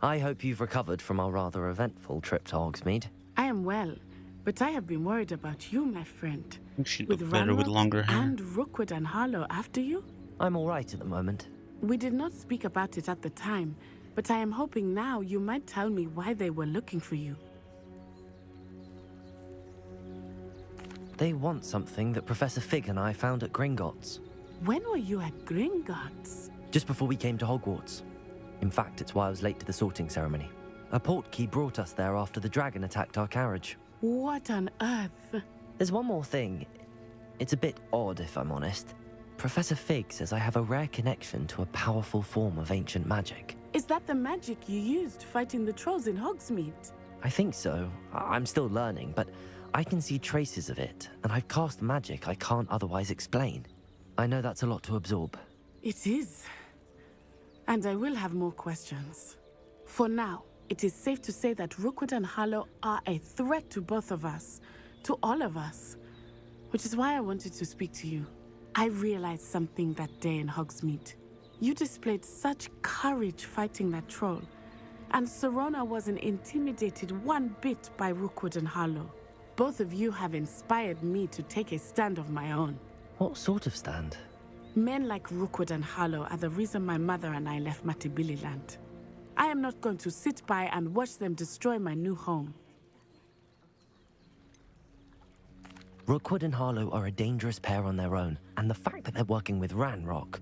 I hope you've recovered from our rather eventful trip to Hogsmeade. I am well, but I have been worried about you, my friend. She'd look better with longer hair. And Rookwood and Harlow after you? I'm all right at the moment. We did not speak about it at the time, but I am hoping now you might tell me why they were looking for you. They want something that Professor Fig and I found at Gringotts. When were you at Gringotts? Just before we came to Hogwarts. In fact, it's why I was late to the sorting ceremony. A portkey brought us there after the dragon attacked our carriage. What on earth? There's one more thing. It's a bit odd, if I'm honest. Professor Fig says I have a rare connection to a powerful form of ancient magic. Is that the magic you used fighting the trolls in Hogsmeade? I think so. I'm still learning, but I can see traces of it, and I've cast magic I can't otherwise explain. I know that's a lot to absorb. It is. And I will have more questions. For now, it is safe to say that Rookwood and Harlow are a threat to both of us, to all of us. Which is why I wanted to speak to you. I realized something that day in Hogsmeade. You displayed such courage fighting that troll, and Serona wasn't intimidated one bit by Rookwood and Harlow. Both of you have inspired me to take a stand of my own. What sort of stand? Men like Rookwood and Harlow are the reason my mother and I left Matibili Land. I am not going to sit by and watch them destroy my new home. Rookwood and Harlow are a dangerous pair on their own, and the fact that they're working with Ranrock,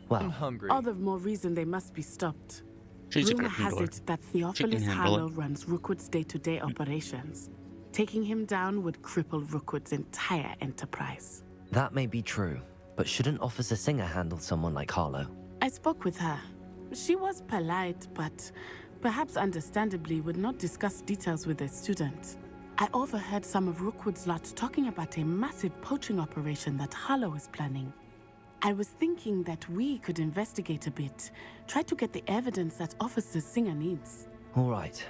Well, I'm hungry. All the more reason they must be stopped. She's a Rumor has Gryffindor. it that Theophilus Chicken Harlow handler. runs Rookwood's day-to-day operations. Taking him down would cripple Rookwood's entire enterprise. that may be true, but shouldn't Officer Singer handle someone like Harlow? I spoke with her. She was polite, but perhaps understandably would not discuss details with a student. I overheard some of Rookwood's lot talking about a massive poaching operation that Harlow is planning. I was thinking that we could investigate a bit, try to get the evidence that Officer Singer needs. All right,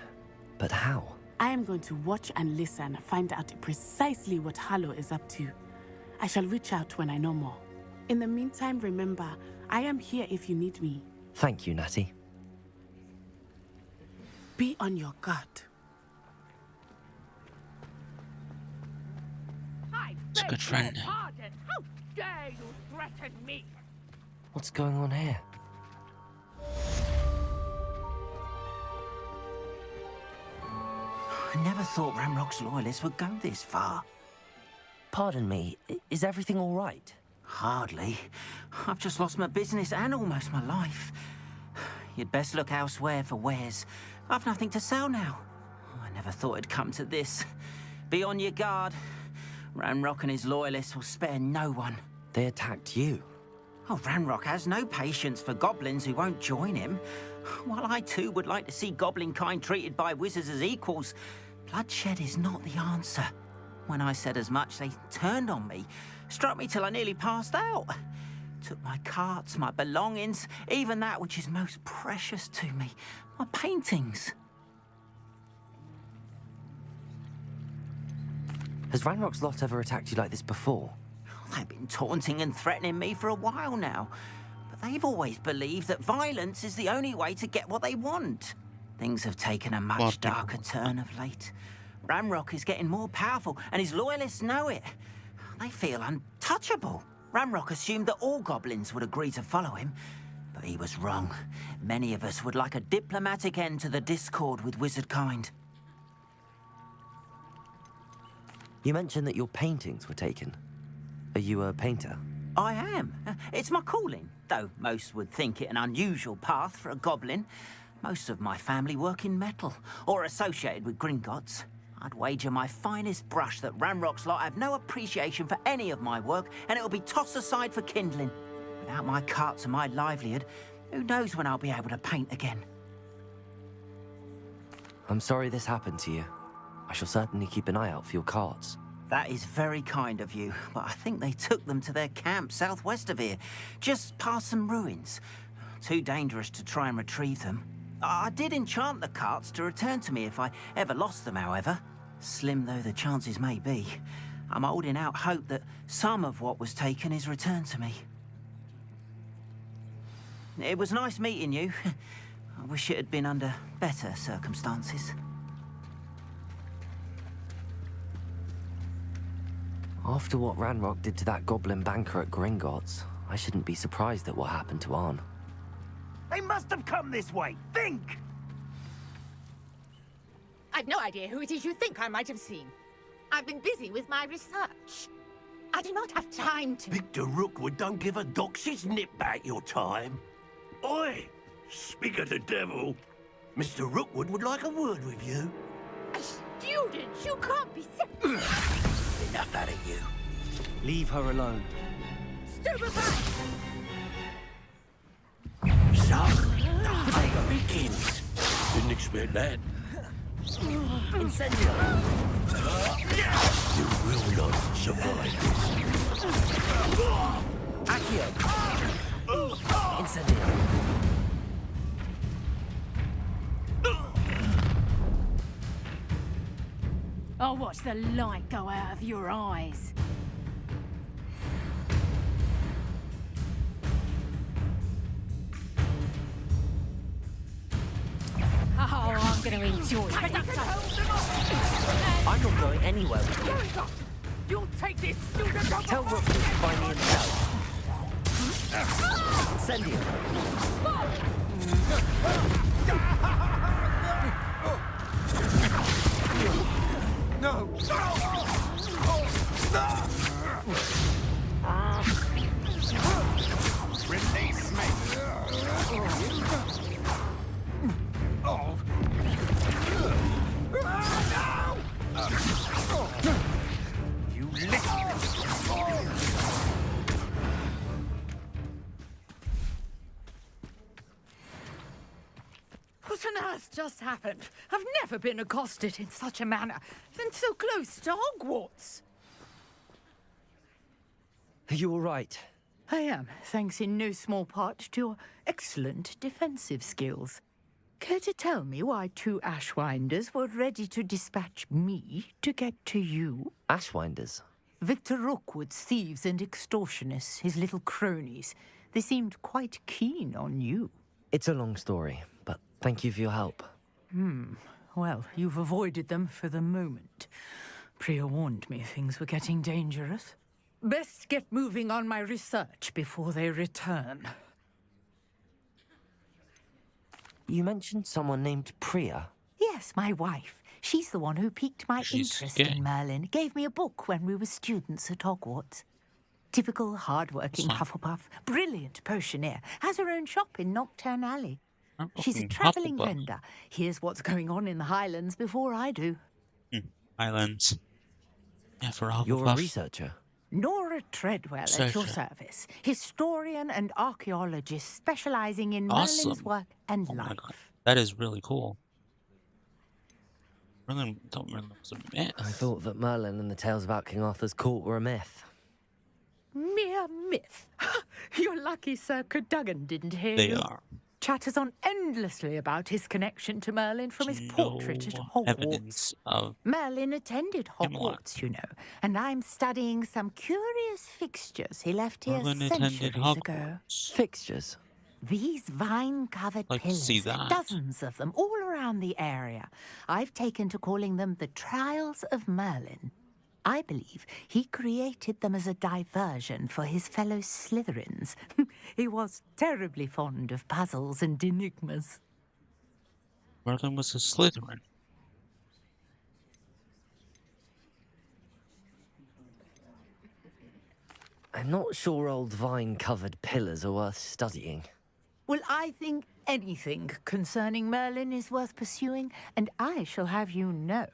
but how? I am going to watch and listen, find out precisely what Harlow is up to. I shall reach out when I know more. In the meantime, remember, I am here if you need me. Thank you, Natty. Be on your guard. It's a good friend. How dare you threaten me? What's going on here? I never thought Ramrock's loyalists would go this far. Pardon me, is everything all right? Hardly. I've just lost my business and almost my life. You'd best look elsewhere for wares. I've nothing to sell now. I never thought it'd come to this. Be on your guard. Ranrock and his loyalists will spare no one. They attacked you. Oh, Ranrock has no patience for goblins who won't join him. While I too would like to see goblin kind treated by wizards as equals, bloodshed is not the answer. When I said as much, they turned on me, struck me till I nearly passed out. Took my carts, my belongings, even that which is most precious to me, my paintings. Has Ranrock's lot ever attacked you like this before? They've been taunting and threatening me for a while now, but they've always believed that violence is the only way to get what they want. Things have taken a much darker turn of late. Ranrock is getting more powerful, and his loyalists know it. They feel untouchable. Ranrock assumed that all goblins would agree to follow him, but he was wrong. Many of us would like a diplomatic end to the discord with wizard kind. You mentioned that your paintings were taken. Are you a painter? I am. It's my calling, though most would think it an unusual path for a goblin. Most of my family work in metal, or associated with Gringotts. I'd wager my finest brush that Ranrock's lot have no appreciation for any of my work, and it'll be tossed aside for kindling. Without my carts and my livelihood, who knows when I'll be able to paint again. I'm sorry this happened to you. I shall certainly keep an eye out for your carts. That is very kind of you, but I think they took them to their camp southwest of here, just past some ruins. Too dangerous to try and retrieve them. I did enchant the carts to return to me if I ever lost them, however. Slim though the chances may be, I'm holding out hope that some of what was taken is returned to me. It was nice meeting you. I wish it had been under better circumstances. After what Ranrock did to that goblin banker at Gringotts, I shouldn't be surprised at what happened to Arn. They must have come this way. Think! I've no idea who it is you think I might have seen. I've been busy with my research. I do not have time to... Victor Rookwood don't give a doxy's nip back your time. Oi! Speak of the devil. Mr. Rookwood would like a word with you. A student? You can't be... Enough out of you. Leave her alone. Stupefy! So, the hunt begins. Didn't expect that. Incendio! You will not survive this. Accio! Incendio! I'll watch the light go out of your eyes. Oh, I'm going to enjoy it. I'm not going anywhere with you. You'll take this student up. Tell Rookwood to find me himself. Incendio! No! Release me! earth just happened? I've never been accosted in such a manner, and so close to Hogwarts. Are you all right? I am, thanks in no small part to your excellent defensive skills. Care to tell me why 2 Ashwinders were ready to dispatch me to get to you? Ashwinders? Victor Rookwood's thieves and extortionists, his little cronies. They seemed quite keen on you. It's a long story, but thank you for your help. Well, you've avoided them for the moment. Priya warned me things were getting dangerous. Best get moving on my research before they return. You mentioned someone named Priya. Yes, my wife. She's the one who piqued my interest in Merlin. Gave me a book when we were students at Hogwarts. Typical hard-working Hufflepuff. Brilliant potioneer. Has her own shop in Knockturn Alley. She's a travelling vendor. Here's what's going on in the Highlands before I do. Highlands. Yeah, for Hufflepuff. You're a researcher? Nora Treadwell at your service. Historian and archaeologist specialising in Merlin's work and life. That is really cool. Merlin was a myth. I thought that Merlin and the tales about King Arthur's court were a myth. Mere myth. You're lucky Sir Cadogan didn't hear you. They are. Chatters on endlessly about his connection to Merlin from his portrait at Hogwarts. Merlin attended Hogwarts, you know, and I'm studying some curious fixtures he left here centuries ago. Fixtures? These vine-covered pillars, dozens of them, all around the area. I've taken to calling them the Trials of Merlin. I believe he created them as a diversion for his fellow Slytherins. He was terribly fond of puzzles and enigmas. Merlin was a Slytherin. I'm not sure old vine-covered pillars are worth studying. Well, I think anything concerning Merlin is worth pursuing, and I shall have you know.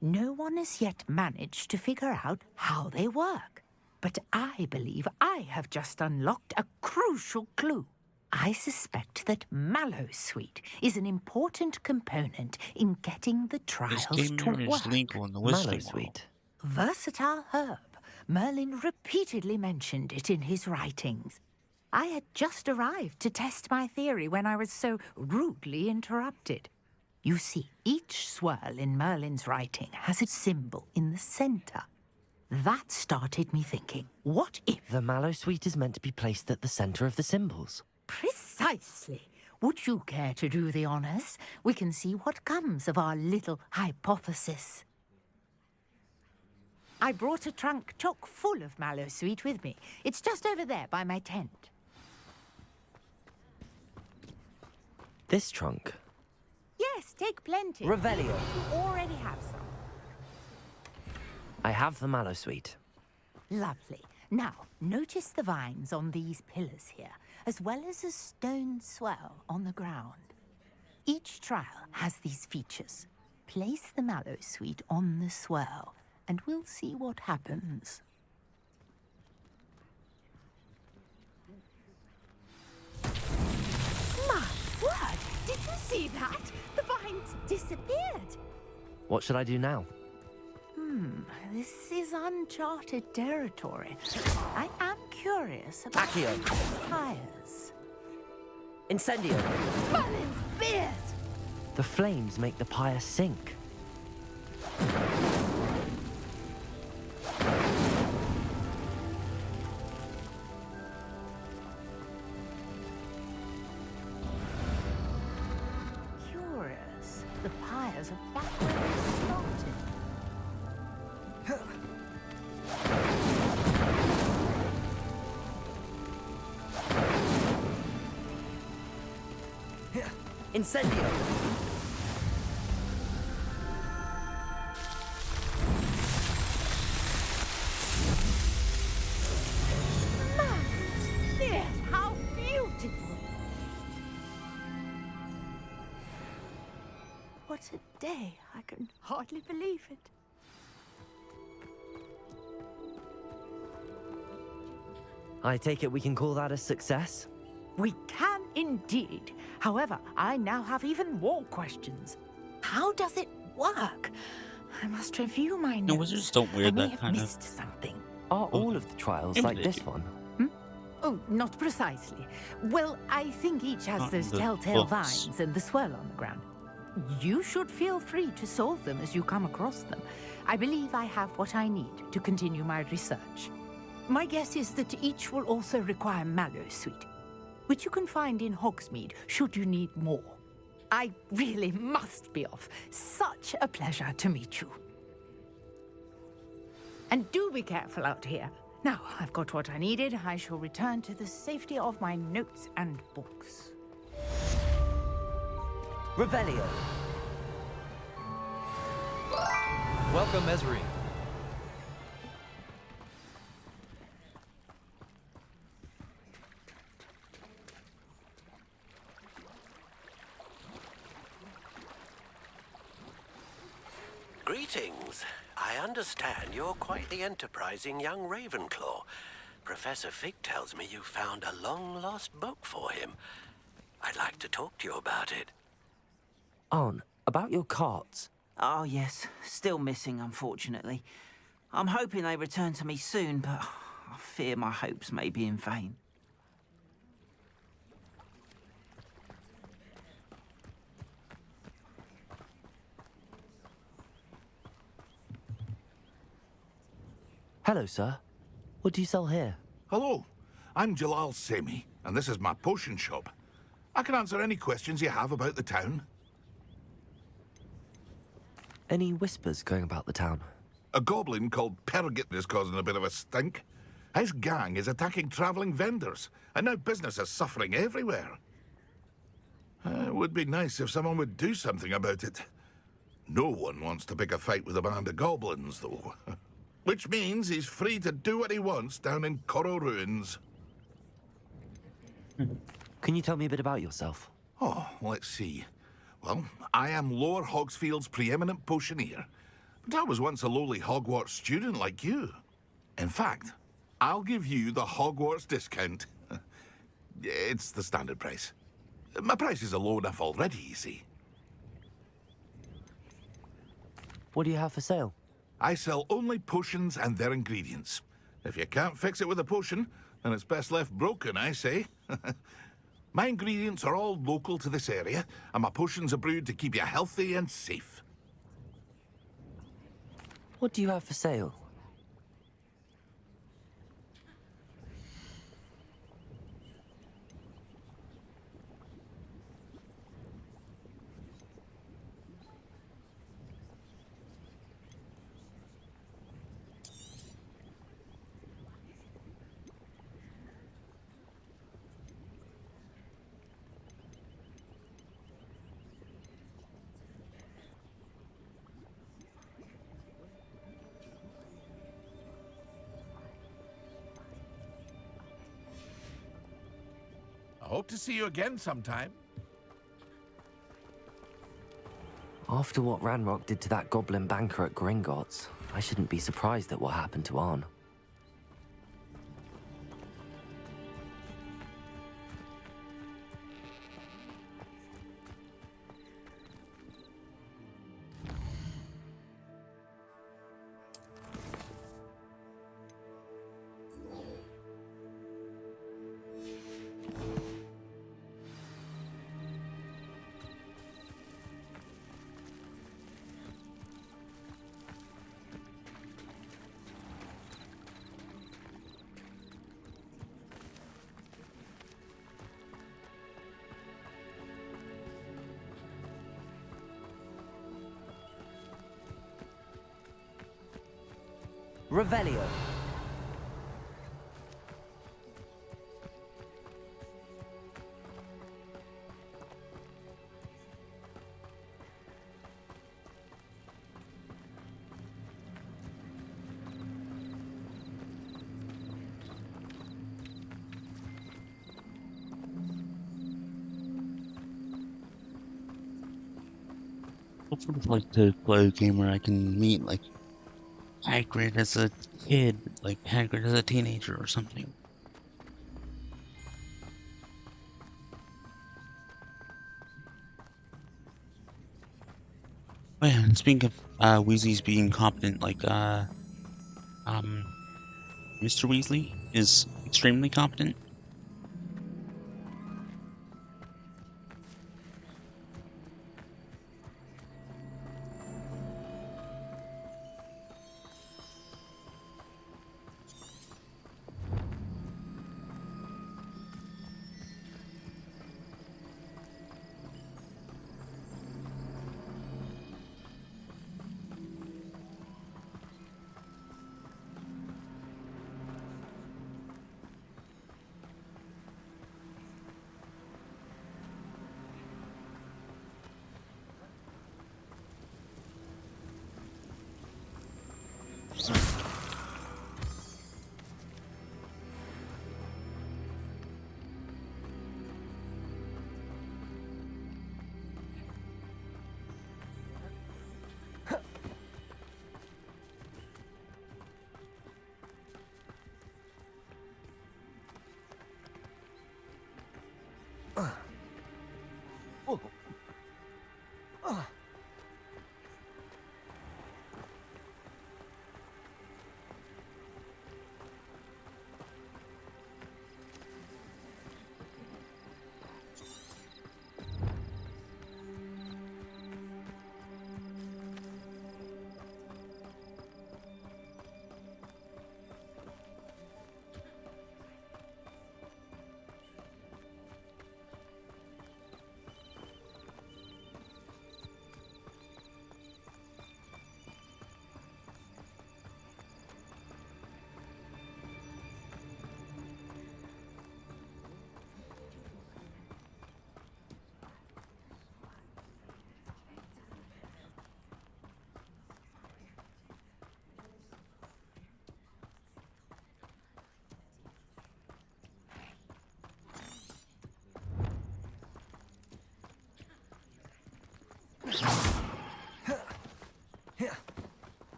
No one has yet managed to figure out how they work. But I believe I have just unlocked a crucial clue. I suspect that Mallowsweet is an important component in getting the trials to work. Mallowsweet? Versatile herb. Merlin repeatedly mentioned it in his writings. I had just arrived to test my theory when I was so rudely interrupted. You see, each swirl in Merlin's writing has a symbol in the center. That started me thinking, what if... The Mallowsweet is meant to be placed at the center of the symbols. Precisely. Would you care to do the honors? We can see what comes of our little hypothesis. I brought a trunk chock full of Mallowsweet with me. It's just over there by my tent. This trunk? Yes, take plenty. Revelio. You already have some. I have the Mallowsweet. Lovely. Now, notice the vines on these pillars here, as well as a stone swell on the ground. Each trial has these features. Place the Mallowsweet on the swell, and we'll see what happens. My word! Did you see that? The vines disappeared. What should I do now? This is uncharted territory. I am curious about Accio. fires. Incendio. Merlin's beard! The flames make the pyre sink. Curious. The pyres are back where they started. Incendio! Yes, how beautiful! What a day! I can hardly believe it. I take it we can call that a success? We can indeed. However, I now have even more questions. How does it work? I must review my notes. No, wizards don't wear that kind of... missed something. Are all of the trials like this one? Oh, not precisely. Well, I think each has Not those the telltale books. vines and the swirl on the ground. You should feel free to solve them as you come across them. I believe I have what I need to continue my research. My guess is that each will also require mallow sweet, which you can find in Hogsmeade should you need more. I really must be off. Such a pleasure to meet you. And do be careful out here. Now, I've got what I needed. I shall return to the safety of my notes and books. Revelio. Welcome, Ezri. Greetings. I understand you're quite the enterprising young Ravenclaw. Professor Fig tells me you found a long-lost book for him. I'd like to talk to you about it. Arn, about your carts. Oh, yes. Still missing, unfortunately. I'm hoping they return to me soon, but I fear my hopes may be in vain. Hello, sir. What do you sell here? Hello, I'm Jalal Semi, and this is my potion shop. I can answer any questions you have about the town. Any whispers going about the town? A goblin called Pergit is causing a bit of a stink. His gang is attacking travelling vendors, and now business is suffering everywhere. It would be nice if someone would do something about it. No one wants to pick a fight with a band of goblins, though. Which means he's free to do what he wants down in Coral Ruins. Can you tell me a bit about yourself? Oh, let's see. Well, I am Lower Hogsfield's preeminent potioneer. But I was once a lowly Hogwarts student like you. In fact, I'll give you the Hogwarts discount. It's the standard price. My prices are low enough already, you see. What do you have for sale? I sell only potions and their ingredients. If you can't fix it with a potion, then it's best left broken, I say. My ingredients are all local to this area, and my potions are brewed to keep you healthy and safe. What do you have for sale? I hope to see you again sometime. After what Ranrock did to that goblin banker at Gringotts, I shouldn't be surprised at what happened to Arn. Revelio. I would like to play a game where I can meet like Hagrid as a kid, like Hagrid as a teenager or something. Oh yeah, and speaking of Weasley's being competent, like Mr. Weasley is extremely competent.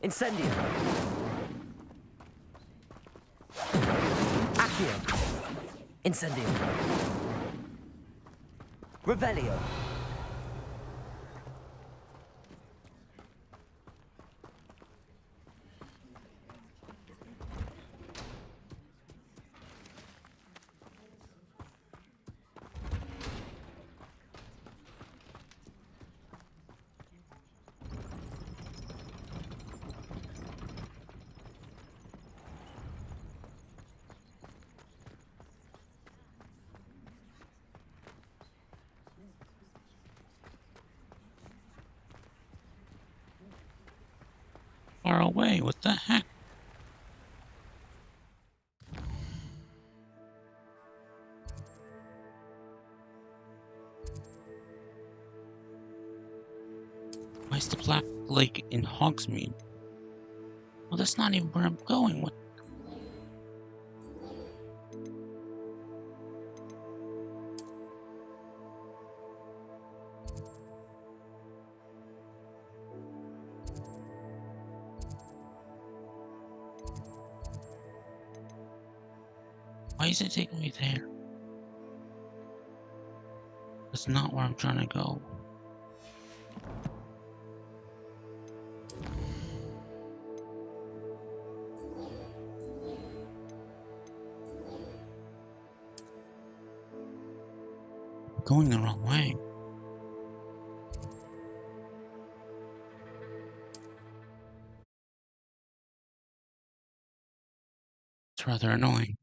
Incendio. Accio. Incendio. Revelio. Far away, what the heck? Why is the Black Lake in Hogsmeade? Well, that's not even where I'm going. What? Why is it taking me there? That's not where I'm trying to go. I'm going the wrong way. It's rather annoying.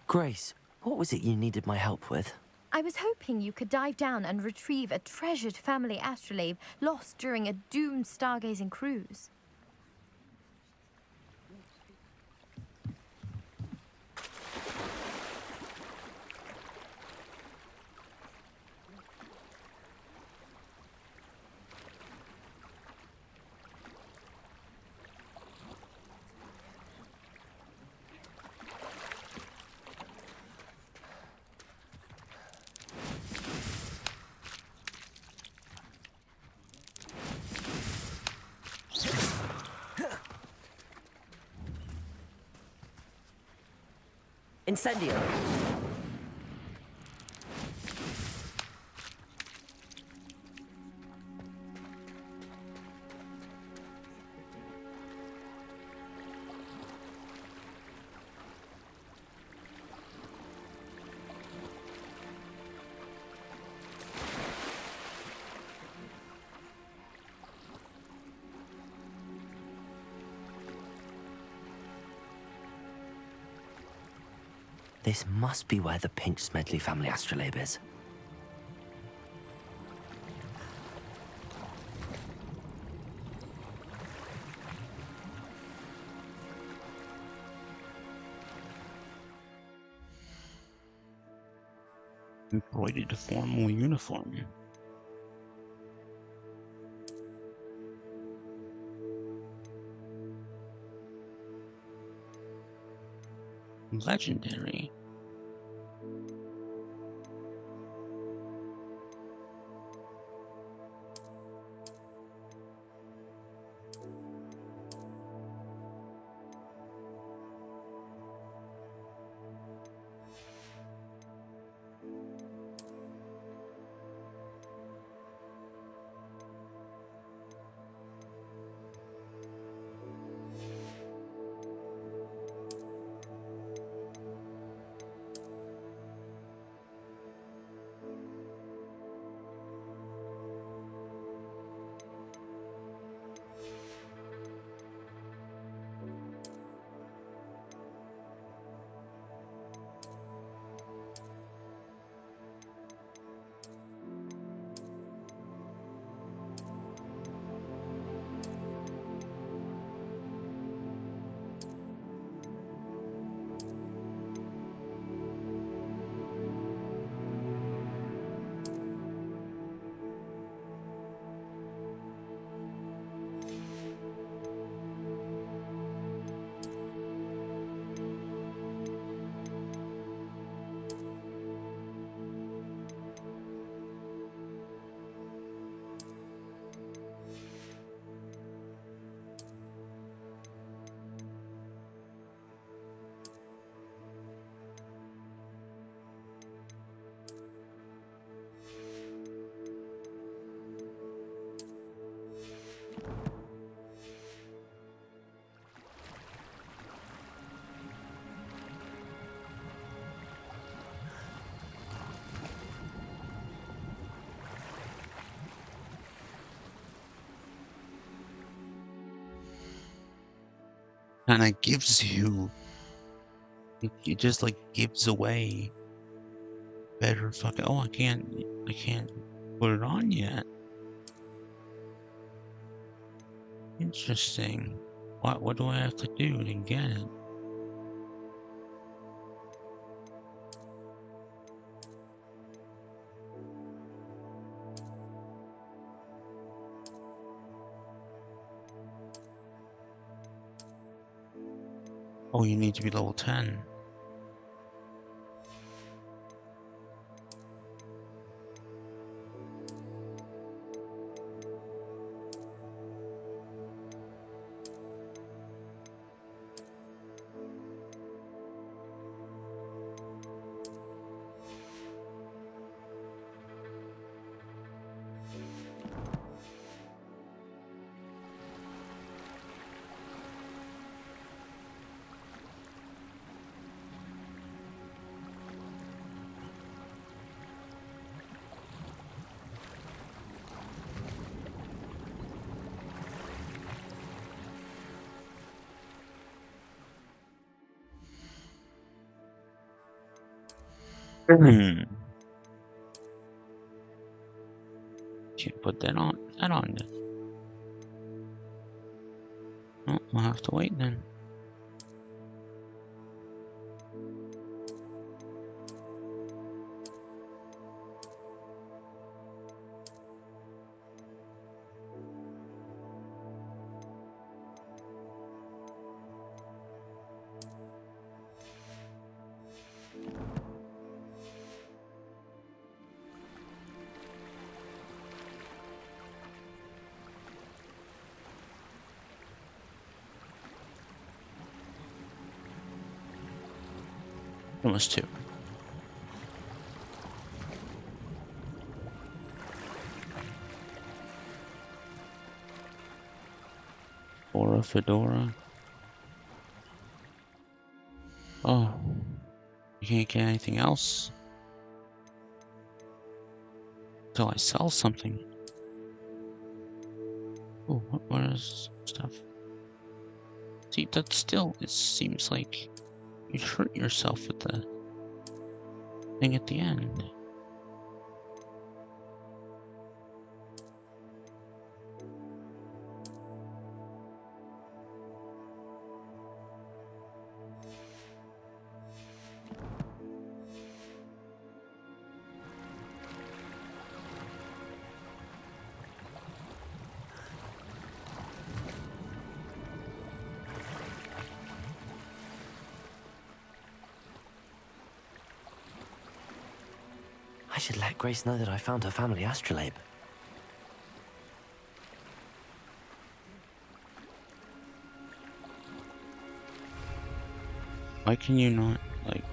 Grace, what was it you needed my help with? I was hoping you could dive down and retrieve a treasured family astrolabe lost during a doomed stargazing cruise. Incendio. This must be where the Pinch Smedley family astrolabe is. Embroidered formal uniform. Legendary. Kind of gives you, it just like gives away better fucking. Oh, I can't put it on yet. Interesting. What do I have to do to get it? Oh, you need to be level 10. to put that on then. Oh, I'll have to wait then. Almost 2. Or a fedora. Oh, you can't get anything else until I sell something. Oh, what is stuff? See, that still, it seems like you hurt yourself with the thing at the end. I should let Grace know that I found her family astrolabe. Why can you not, like...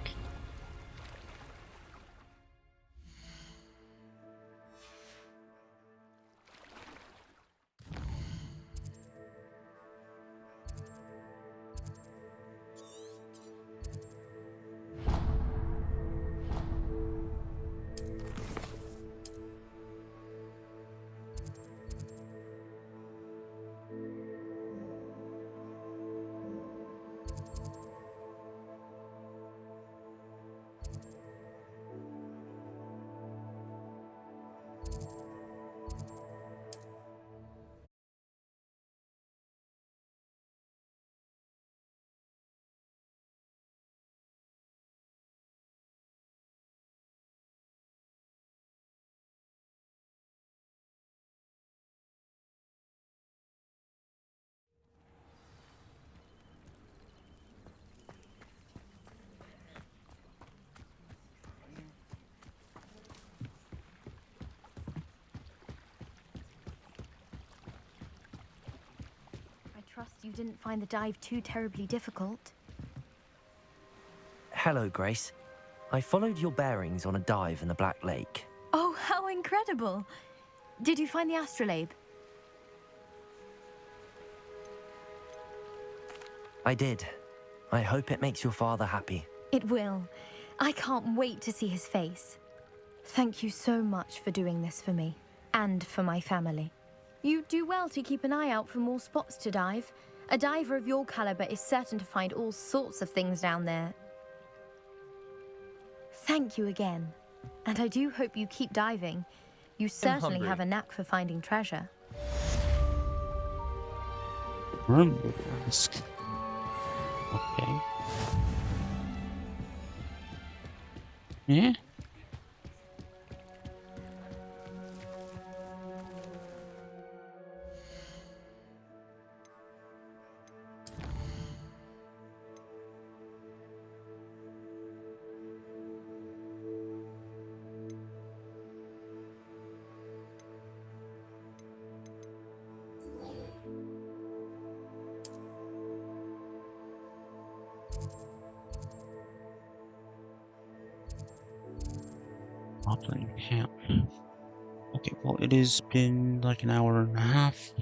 Trust you didn't find the dive too terribly difficult. Hello, Grace. I followed your bearings on a dive in the Black Lake. Oh, how incredible! Did you find the astrolabe? I did. I hope it makes your father happy. It will. I can't wait to see his face. Thank you so much for doing this for me, and for my family. You do well to keep an eye out for more spots to dive. A diver of your caliber is certain to find all sorts of things down there. Thank you again. And I do hope you keep diving. You certainly have a knack for finding treasure. Okay. Yeah. Playing camp. Okay, well, it has been like an hour and a half,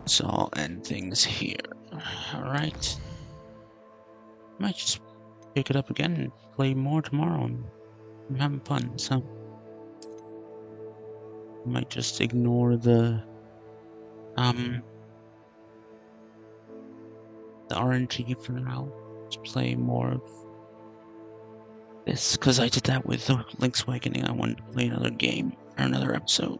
so I'll end things here. Alright. Might just pick it up again and play more tomorrow. I'm having fun, so I might just ignore the RNG for now. Just play more of this, because I did that with the Link's Awakening. I wanted to play another game or another episode.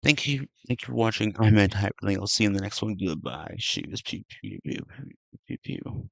Thank you for watching. I'm Anti-HyperLinkLive. I'll see you in the next one. Goodbye. Shoes. Pew pew pew pew pew pew.